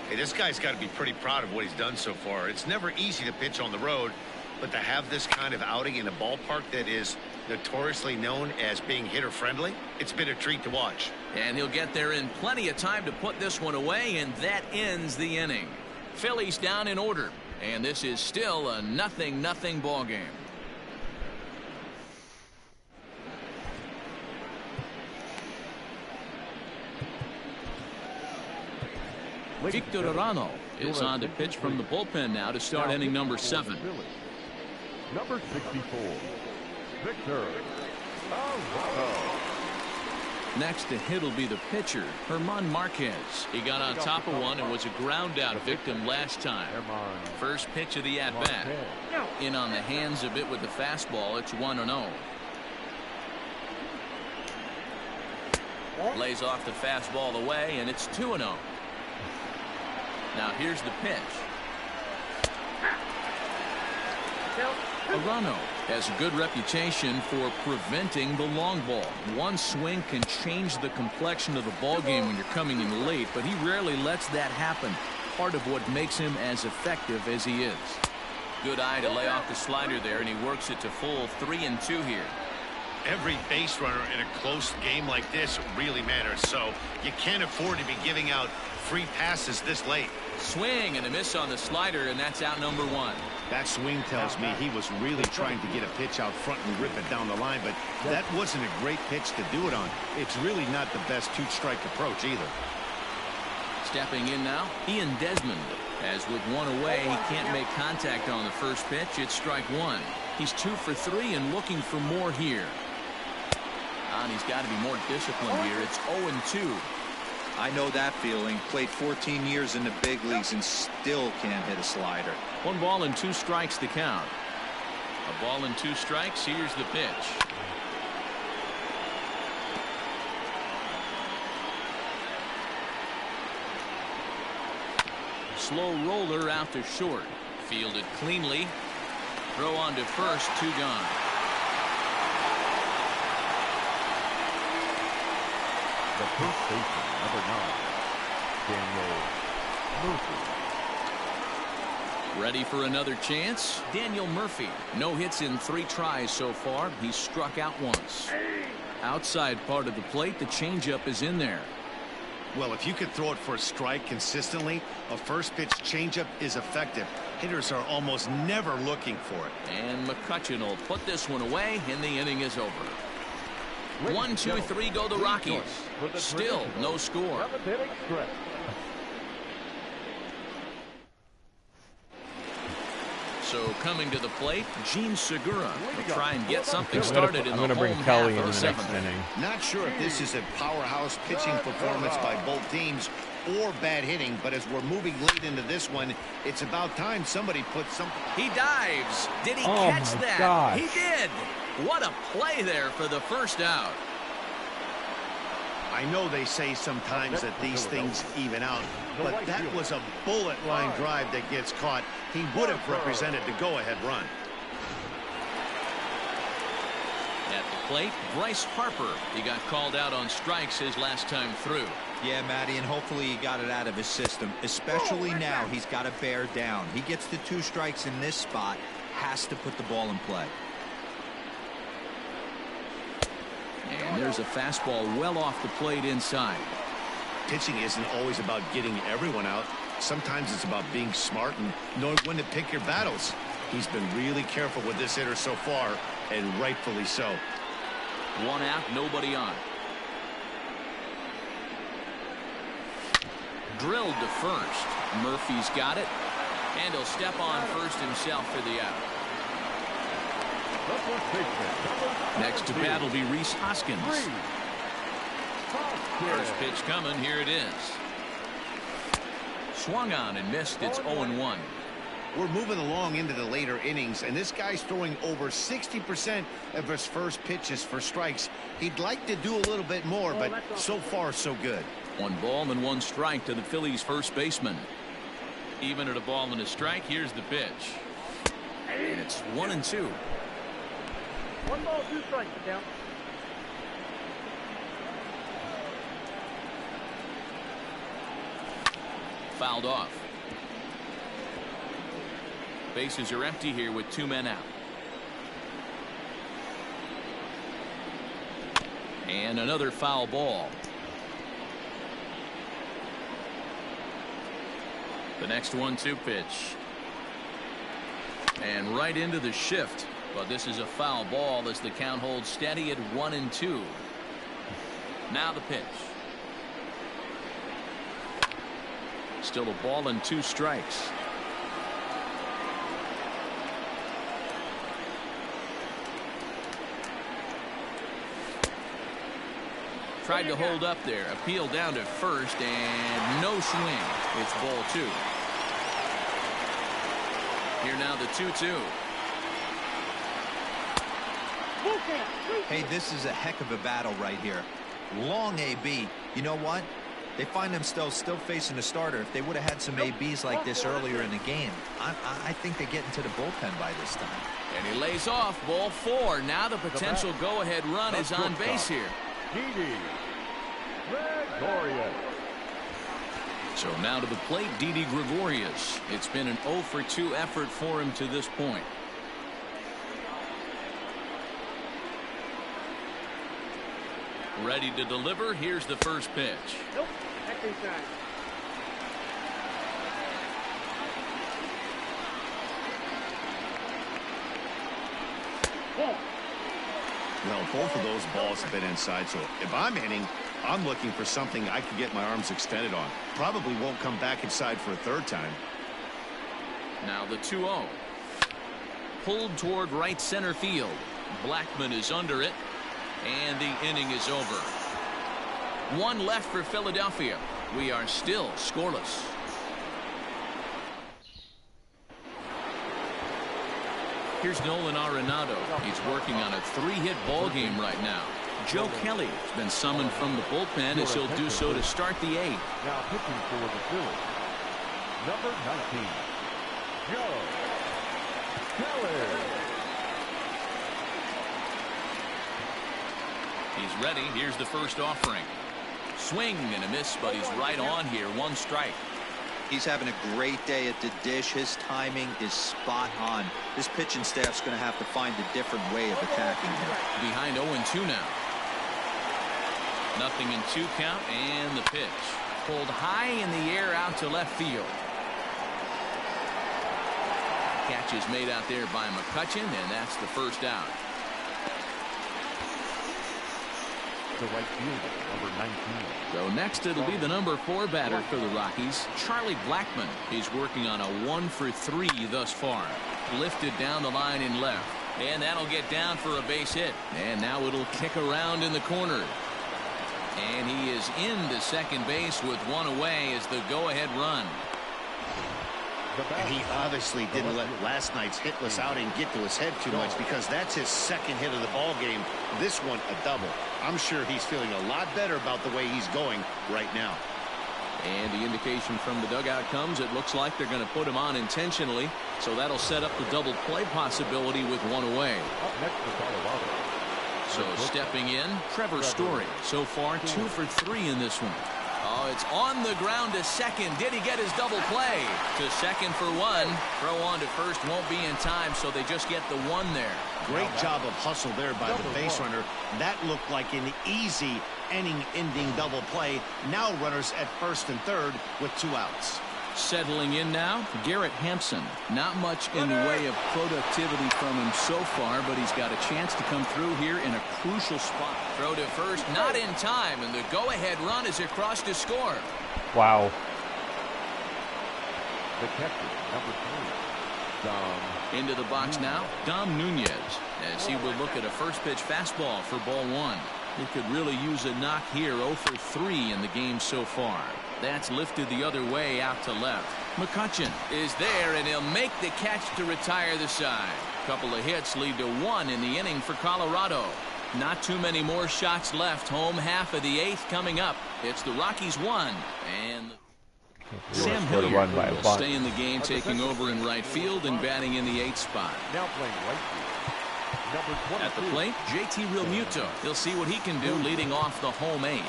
Speaker 3: Hey, this guy's got to be pretty proud of what he's done so far. It's never easy to pitch on the road, but to have this kind of outing in a ballpark that is notoriously known as being hitter friendly, it's been a treat to watch.
Speaker 2: And he'll get there in plenty of time to put this one away, and that ends the inning. Phillies down in order, and this is still a 0-0 ball game. Victor Arano is on to pitch from the bullpen now to start inning number 7.
Speaker 5: Number 64, Victor Arano.
Speaker 2: Next to hit will be the pitcher, Herman Marquez. He got on top of one and was a ground out victim last time. First pitch of the at-bat. In on the hands a bit with the fastball. It's 1-0. Lays off the fastball away, and it's 2-0. Now here's the pitch. Arano has a good reputation for preventing the long ball. One swing can change the complexion of the ball game when you're coming in late, but he rarely lets that happen. Part of what makes him as effective as he is. Good eye to lay off the slider there, and he works it to full 3-2 here.
Speaker 3: Every base runner in a close game like this really matters, so you can't afford to be giving out free passes this late.
Speaker 2: Swing and a miss on the slider, and that's out number 1.
Speaker 3: That swing tells me he was really trying to get a pitch out front and rip it down the line, but that wasn't a great pitch to do it on. It's really not the best two-strike approach either.
Speaker 2: Stepping in now, Ian Desmond. As with one away, he can't make contact on the first pitch. It's strike 1. He's 2 for 3 and looking for more here. And he's got to be more disciplined here. It's 0-2.
Speaker 4: I know that feeling. Played 14 years in the big leagues and still can't hit a slider.
Speaker 2: 1 ball and 2 strikes to count. A ball and 2 strikes. Here's the pitch. Slow roller out to short. Fielded cleanly. Throw on to first. 2 gone.
Speaker 5: The first baseman, number 9, Daniel Murphy.
Speaker 2: Ready for another chance? Daniel Murphy. No hits in 3 tries so far. He's struck out once. Outside part of the plate, the changeup is in there.
Speaker 3: Well, if you could throw it for a strike consistently, a first pitch changeup is effective. Hitters are almost never looking for it.
Speaker 2: And McCutcheon will put this one away, and the inning is over. 1, 2, 3 go the Rockies. Still no score.
Speaker 5: 7th inning stretch.
Speaker 2: So coming to the plate, Gene Segura will try and get something started in
Speaker 1: I'm
Speaker 2: the
Speaker 1: going to bring
Speaker 2: home
Speaker 1: Kelly
Speaker 2: half
Speaker 1: in
Speaker 2: of
Speaker 1: the
Speaker 2: the
Speaker 1: next
Speaker 2: 7th.
Speaker 1: inning.
Speaker 3: Not sure if this is a powerhouse pitching performance by both teams or bad hitting, but as we're moving late into this one, it's about time somebody puts something.
Speaker 2: He dives. Did he
Speaker 1: Oh,
Speaker 2: catch
Speaker 1: my
Speaker 2: that?
Speaker 1: gosh.
Speaker 2: He did. What a play there for the first out.
Speaker 3: I know they say sometimes that these things even out, but that was a bullet line drive that gets caught. He would have represented the go-ahead run.
Speaker 2: At the plate, Bryce Harper. He got called out on strikes his last time through.
Speaker 4: Yeah, Matty, and hopefully he got it out of his system. Especially now, he's got to bear down. He gets the 2 strikes in this spot, has to put the ball in play.
Speaker 2: And there's a fastball well off the plate inside.
Speaker 3: Pitching isn't always about getting everyone out. Sometimes it's about being smart and knowing when to pick your battles. He's been really careful with this hitter so far, and rightfully so.
Speaker 2: 1 out, nobody on. Drilled to first. Murphy's got it. And he'll step on first himself for the out. Next to bat will be Rhys Hoskins. First pitch coming. Here it is. Swung on and missed. It's 0-1.
Speaker 3: We're moving along into the later innings, and this guy's throwing over 60% of his first pitches for strikes. He'd like to do a little bit more, but so far so good.
Speaker 2: 1 ball and 1 strike to the Phillies first baseman. Even at a ball and a strike, here's the pitch. And it's 1-2.
Speaker 6: 1 ball, 2 strikes, down.
Speaker 2: Fouled off. Bases are empty here with 2 men out. And another foul ball. The next 1-2 pitch. And right into the shift. But this is a foul ball as the count holds steady at 1-2. Now the pitch. Still a ball and 2 strikes. Tried to hold up there. Appeal down to first and no swing. It's ball 2. Here now the 2-2.
Speaker 4: Hey, this is a heck of a battle right here. Long AB. You know what? They find themselves still facing a starter. If they would have had some ABs like this earlier in the game, I think they get into the bullpen by this time.
Speaker 2: And he lays off. Ball 4. Now the potential go-ahead run is on base here.
Speaker 5: Didi Gregorius.
Speaker 2: So now to the plate, Didi Gregorius. It's been an 0-for-2 effort for him to this point. Ready to deliver. Here's the first pitch.
Speaker 6: Nope. Back inside.
Speaker 3: Well, both of those balls have been inside, so if I'm hitting, I'm looking for something I can get my arms extended on. Probably won't come back inside for a 3rd time.
Speaker 2: Now the 2-0. Pulled toward right center field. Blackman is under it. And the inning is over. One left for Philadelphia. We are still scoreless. Here's Nolan Arenado. He's working on a 3-hit ball game right now. Joe Kelly has been summoned from the bullpen as he'll do so to start the 8th.
Speaker 5: Now pitching for the Phillies, number 19, Joe Kelly.
Speaker 2: He's ready. Here's the first offering. Swing and a miss, but he's right on here. 1 strike.
Speaker 4: He's having a great day at the dish. His timing is spot on. This pitching staff's going to have to find a different way of attacking him.
Speaker 2: Behind 0-2 now. Nothing in 2 count, and the pitch. Pulled high in the air out to left field. Catch is made out there by McCutchen, and that's the first out.
Speaker 5: The right fielder, number 19.
Speaker 2: So next it'll be the number 4 batter for the Rockies, Charlie Blackmon. He's working on a 1-for-3 thus far. Lifted down the line in left, and that'll get down for a base hit. And now it'll kick around in the corner. And he is into second base with 1 away as the go-ahead run.
Speaker 3: And he obviously didn't let last night's hitless outing get to his head too much, because that's his 2nd hit of the ball game. This one a double. I'm sure he's feeling a lot better about the way he's going right now.
Speaker 2: And the indication from the dugout comes, it looks like they're going to put him on intentionally, so that'll set up the double play possibility with 1 away.
Speaker 5: Up next for Colorado.
Speaker 2: So stepping in, Trevor Story. So far 2 for 3 in this one. Oh, it's on the ground to second. Did he get his double play? To second for 1. Throw on to first won't be in time, so they just get the 1 there.
Speaker 3: Great job of hustle there by the base runner. That looked like an easy inning-ending double play. Now runners at first and third with 2 outs.
Speaker 2: Settling in now, Garrett Hampson. Not much in the way of productivity from him so far, but he's got a chance to come through here in a crucial spot. Throw to first, not in time, and the go-ahead run is across to score.
Speaker 1: Wow.
Speaker 5: The catcher, number 3, Dom.
Speaker 2: Into the box now, Dom Nunez, as he will look at a first-pitch fastball for ball 1. He could really use a knock here. 0 for 3 in the game so far. That's lifted the other way out to left. McCutchen is there, and he'll make the catch to retire the side. Couple of hits lead to 1 in the inning for Colorado. Not too many more shots left. Home half of the 8th coming up. It's the Rockies 1. And Sam Hilliard will stay in the game, taking over in right field and batting in the 8th spot.
Speaker 5: Now playing right field, number 22.
Speaker 2: At the plate, JT Realmuto. He'll see what he can do leading off the home 8.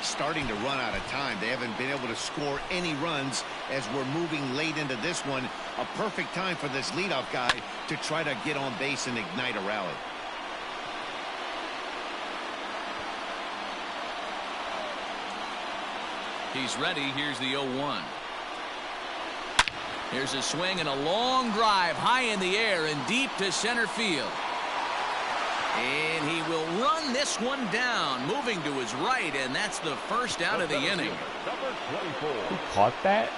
Speaker 3: Starting to run out of time. They haven't been able to score any runs as we're moving late into this one. A perfect time for this leadoff guy to try to get on base and ignite a rally.
Speaker 2: He's ready. Here's the 0-1. Here's a swing and a long drive high in the air and deep to center field. And he will run this one down, moving to his right, and that's the first out of the inning.
Speaker 5: Number 24.
Speaker 1: Who caught that?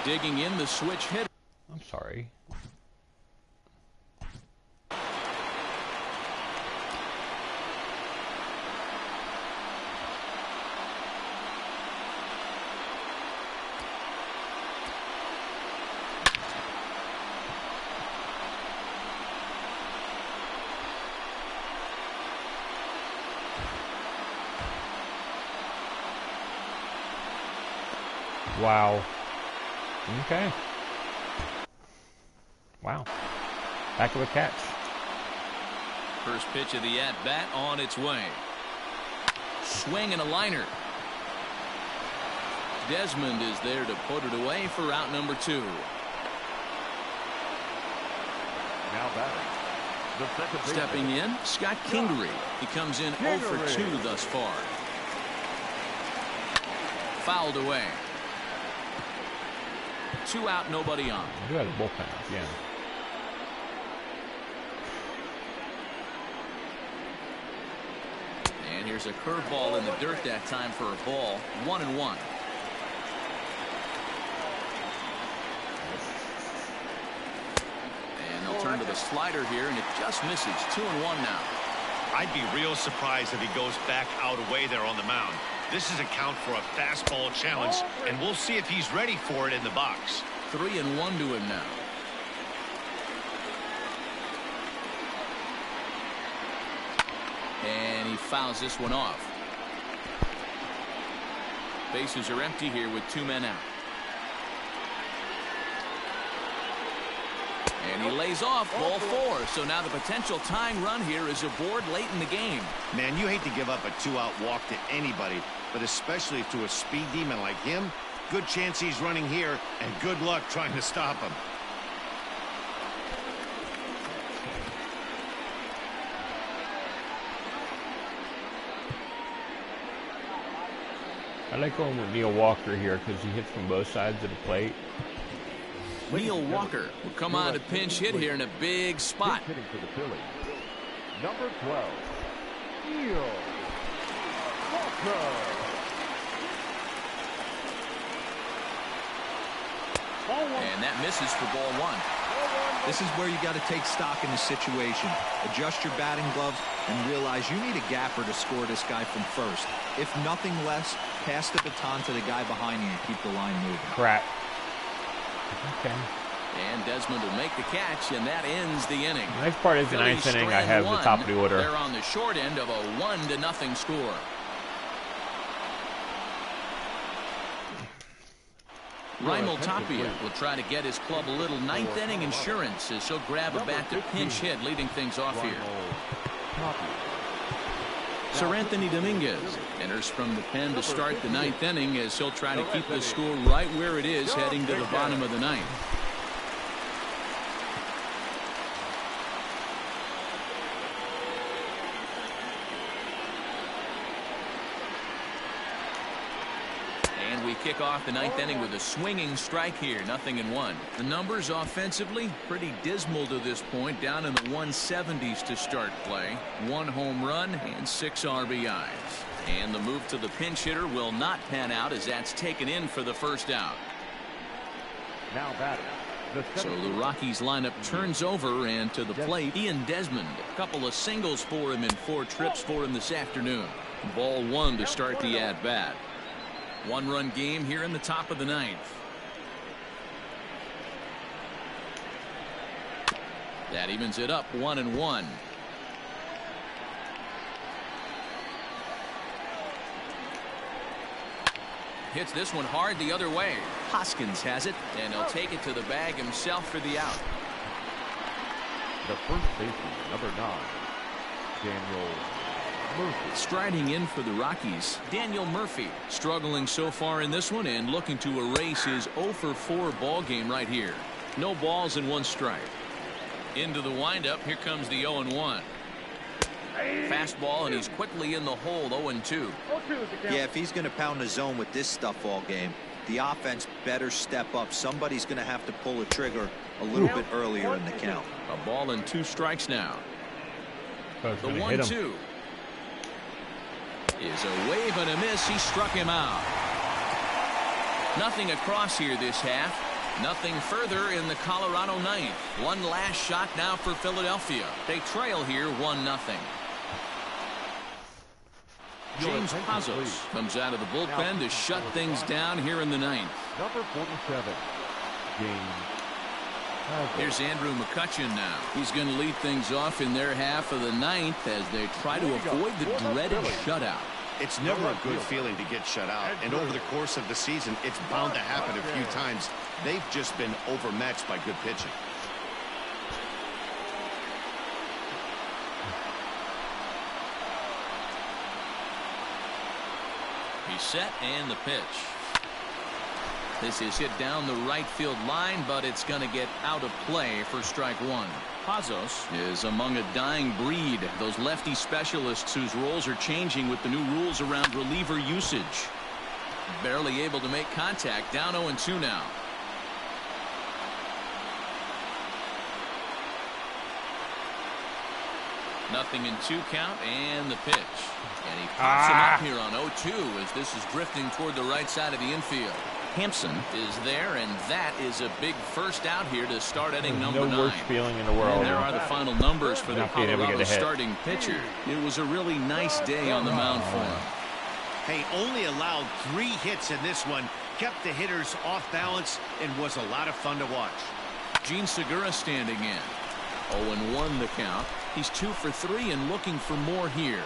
Speaker 2: Digging in the switch hit.
Speaker 1: I'm sorry. Wow. Okay. Wow. Back of a catch.
Speaker 2: First pitch of the at-bat on its way. Swing and a liner. Desmond is there to put it away for out number 2.
Speaker 5: Now batting. The second baseman.
Speaker 2: Stepping in, Scott Kingery. He comes in 0 for 2 thus far. Fouled away. 2 out, nobody on.
Speaker 1: You had a bullpen, yeah.
Speaker 2: And here's a curveball in the dirt that time for a ball. 1-1. And they'll turn to the slider here, and it just misses. 2-1 now.
Speaker 3: I'd be real surprised if he goes back out away there on the mound. This is a count for a fastball challenge, and we'll see if he's ready for it in the box.
Speaker 2: 3-1 to him now. And he fouls this one off. Bases are empty here with 2 men out. And he lays off ball 4. So now the potential tying run here is aboard late in the game.
Speaker 3: Man, you hate to give up a 2-out walk to anybody, but especially to a speed demon like him. Good chance he's running here, and good luck trying to stop him.
Speaker 1: I like going with Neil Walker here because he hits from both sides of the plate.
Speaker 2: Neil Walker will come on to pinch hit here in a big spot.
Speaker 5: Hitting for the Phillies. Number 12, Neil Walker.
Speaker 2: And that misses for ball 1.
Speaker 4: This is where you got to take stock in the situation. Adjust your batting gloves and realize you need a gapper to score this guy from first. If nothing less, pass the baton to the guy behind you and keep the line moving.
Speaker 1: Crap. Okay.
Speaker 2: And Desmond will make the catch, and that ends the inning.
Speaker 1: The next part is the 9th inning. I have the top of the order.
Speaker 2: They're on the short end of a 1-0 score. Raimel Tapia will try to get his club a little 9th inning insurance as he'll grab a bat to pinch hit, leading things off here. Sir Anthony Dominguez enters from the pen to start the 9th inning as he'll try to keep the score right where it is heading to the bottom of the 9th. And we kick off the 9th inning with a swinging strike here, 0-1. The numbers offensively pretty dismal to this point, down in the 170s to start play. 1 home run and 6 RBIs. And the move to the pinch hitter will not pan out as that's taken in for the first out.
Speaker 5: Now batting.
Speaker 2: So the Rockies lineup turns over, and to the plate, Ian Desmond. A couple of singles for him in 4 trips for him this afternoon. Ball 1 to start the at-bat. 1-run game here in the top of the 9th. That evens it up 1-1. Hits this one hard the other way. Hoskins has it, and he'll take it to the bag himself for the out.
Speaker 5: The first baseman, number 9, Daniel Murphy.
Speaker 2: Striding in for the Rockies, Daniel Murphy, struggling so far in this one and looking to erase his 0-for-4 ball game right here. No balls and 1 strike. Into the windup, here comes the 0-1. Fastball, and he's quickly in the hole. 0-2.
Speaker 4: Yeah, if he's going to pound the zone with this stuff all game, the offense better step up. Somebody's going to have to pull a trigger a little bit earlier in the count.
Speaker 2: A ball and 2 strikes now.
Speaker 1: The
Speaker 2: 1-2 is a wave and a miss. He struck him out. Nothing across here this half. Nothing further in the Colorado 9th. One last shot now for Philadelphia. They trail here 1-0. James Pazos comes out of the bullpen to shut things down here in the 9th.
Speaker 5: Number 47, James Pazos.
Speaker 2: Here's Andrew McCutchen now. He's going to lead things off in their half of the 9th as they try to avoid the dreaded shutout.
Speaker 3: It's never a good feeling to get shut out, and over the course of the season, it's bound to happen a few times. They've just been overmatched by good pitching.
Speaker 2: He's set, and the pitch. This is hit down the right field line, but it's going to get out of play for strike 1. Pazos is among a dying breed, those lefty specialists whose roles are changing with the new rules around reliever usage. Barely able to make contact, down 0-2 now. Nothing in 2 count, and the pitch. And he pops him up here on 0-2 as this is drifting toward the right side of the infield. Hampson is there, and that is a big first out here to start inning number 9.
Speaker 1: No worse feeling in the world.
Speaker 2: And there are the final numbers for the
Speaker 1: Not being able to
Speaker 2: Colorado
Speaker 1: get a hit.
Speaker 2: starting pitcher. It was a really nice day on the mound for him.
Speaker 3: Hey, only allowed 3 hits in this one, kept the hitters off balance, and was a lot of fun to watch.
Speaker 2: Gene Segura standing in. 0-1 the count. He's 2 for 3 and looking for more here.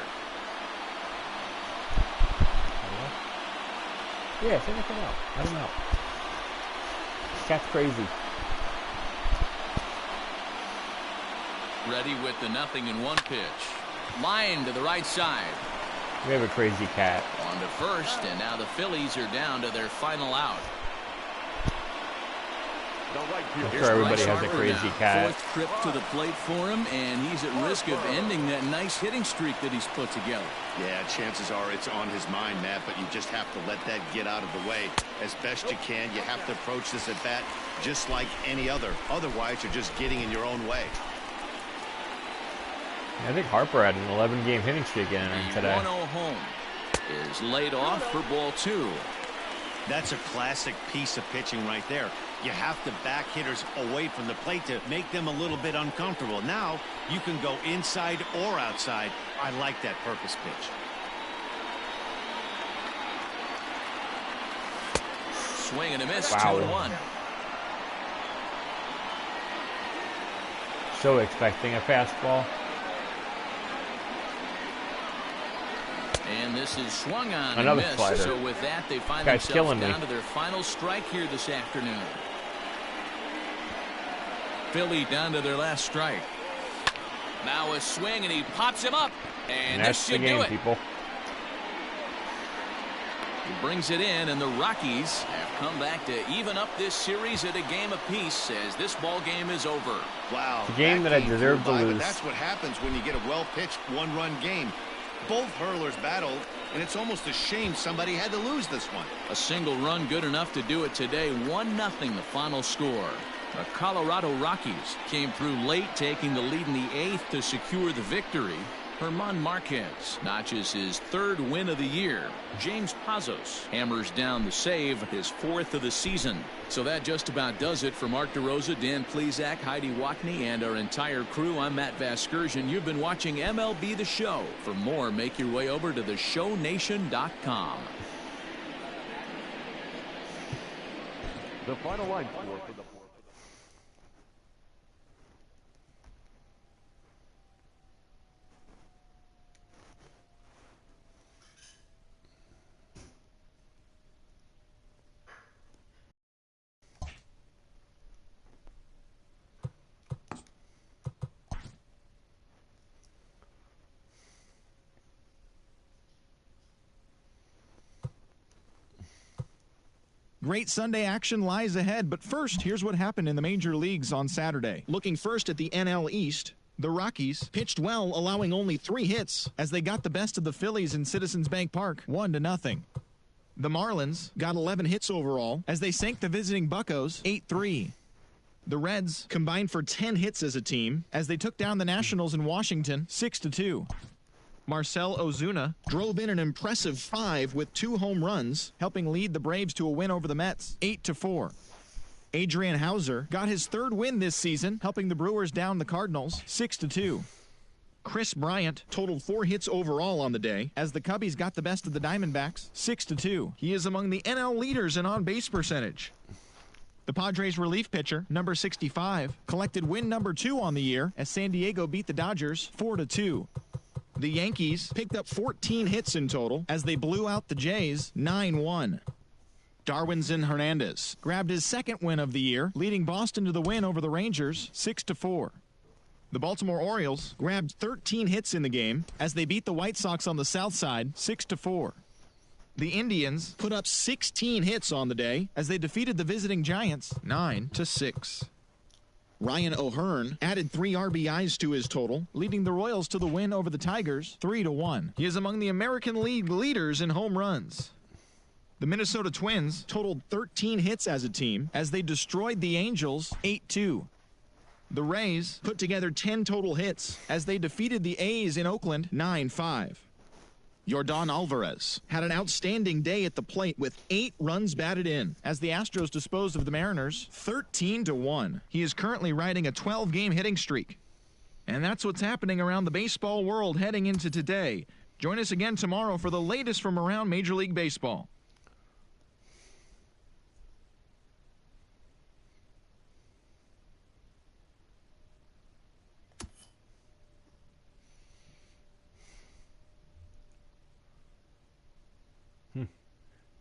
Speaker 1: Yeah, send it out. I don't know. Cat's crazy.
Speaker 2: Ready with the 0-1 pitch. Line to the right side.
Speaker 1: We have a crazy cat.
Speaker 2: On to first, and now the Phillies are down to their final out.
Speaker 1: I'm sure everybody has a crazy cat.
Speaker 2: 4th trip to the plate for him, and he's at risk of ending that nice hitting streak that he's put together.
Speaker 3: Yeah, chances are it's on his mind, Matt, but you just have to let that get out of the way as best you can. You have to approach this at bat just like any other. Otherwise, you're just getting in your own way.
Speaker 1: I think Harper had an 11-game hitting streak in
Speaker 2: The
Speaker 1: today.
Speaker 2: 1-0 home is laid off for ball 2.
Speaker 3: That's a classic piece of pitching right there. You have to back hitters away from the plate to make them a little bit uncomfortable. Now you can go inside or outside. I like that purpose pitch.
Speaker 2: Swing and a miss.
Speaker 1: Wow.
Speaker 2: 2-1.
Speaker 1: So expecting a fastball.
Speaker 2: And this is swung on
Speaker 1: Another
Speaker 2: and missed.
Speaker 1: slider.
Speaker 2: So with that, they find
Speaker 1: Guy's
Speaker 2: themselves
Speaker 1: killing
Speaker 2: down
Speaker 1: me.
Speaker 2: to their final strike here this afternoon. Philly down to their last strike. Now a swing, and he pops him up. And
Speaker 1: that's
Speaker 2: this
Speaker 1: the
Speaker 2: should
Speaker 1: game,
Speaker 2: do it.
Speaker 1: people.
Speaker 2: He brings it in, and the Rockies have come back to even up this series at a game apiece as this ball game is over.
Speaker 3: Wow.
Speaker 1: The game that I deserve
Speaker 3: flew
Speaker 1: to
Speaker 3: by, but
Speaker 1: lose.
Speaker 3: That's what happens when you get a well-pitched one-run game. Both hurlers battled, and it's almost a shame somebody had to lose this one.
Speaker 2: A single run good enough to do it today. 1-0 the final score. The Colorado Rockies came through late, taking the lead in the 8th to secure the victory. German Marquez notches his 3rd win of the year. James Pazos hammers down the save, his 4th of the season. So that just about does it for Mark DeRosa, Dan Plesac, Heidi Watney, and our entire crew. I'm Matt Vasgersian. You've been watching MLB The Show. For more, make your way over to theshownation.com.
Speaker 5: The final line score for the
Speaker 8: Great Sunday action lies ahead, but first, here's what happened in the major leagues on Saturday. Looking first at the NL East, the Rockies pitched well, allowing only 3 hits as they got the best of the Phillies in Citizens Bank Park, 1-0. The Marlins got 11 hits overall as they sank the visiting Buccos 8-3. The Reds combined for 10 hits as a team as they took down the Nationals in Washington 6-2. Marcell Ozuna drove in an impressive 5 with 2 home runs, helping lead the Braves to a win over the Mets 8-4. Adrian Hauser got his 3rd win this season, helping the Brewers down the Cardinals 6-2. Chris Bryant totaled 4 hits overall on the day as the Cubbies got the best of the Diamondbacks 6-2. He is among the NL leaders in on-base percentage. The Padres relief pitcher, number 65, collected win number 2 on the year as San Diego beat the Dodgers 4-2. The Yankees picked up 14 hits in total as they blew out the Jays 9-1. Darwinzon Hernandez grabbed his 2nd win of the year, leading Boston to the win over the Rangers 6-4. The Baltimore Orioles grabbed 13 hits in the game as they beat the White Sox on the south side 6-4. The Indians put up 16 hits on the day as they defeated the visiting Giants 9-6. Ryan O'Hearn added 3 RBIs to his total, leading the Royals to the win over the Tigers 3-1. He is among the American League leaders in home runs. The Minnesota Twins totaled 13 hits as a team as they destroyed the Angels 8-2. The Rays put together 10 total hits as they defeated the A's in Oakland 9-5. Yordan Alvarez had an outstanding day at the plate with 8 runs batted in as the Astros disposed of the Mariners 13-1. He is currently riding a 12-game hitting streak. And that's what's happening around the baseball world heading into today. Join us again tomorrow for the latest from around Major League Baseball.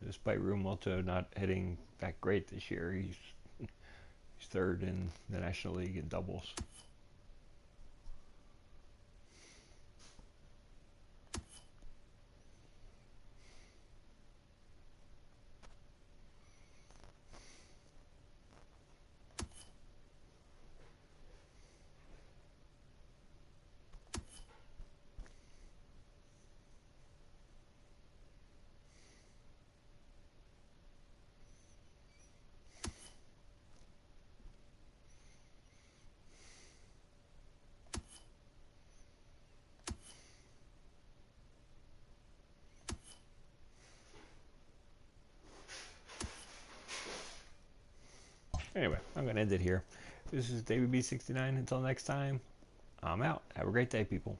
Speaker 1: Despite Realmuto not hitting that great this year, he's third in the National League in doubles. Anyway, I'm going to end it here. This is David B69. Until next time, I'm out. Have a great day, people.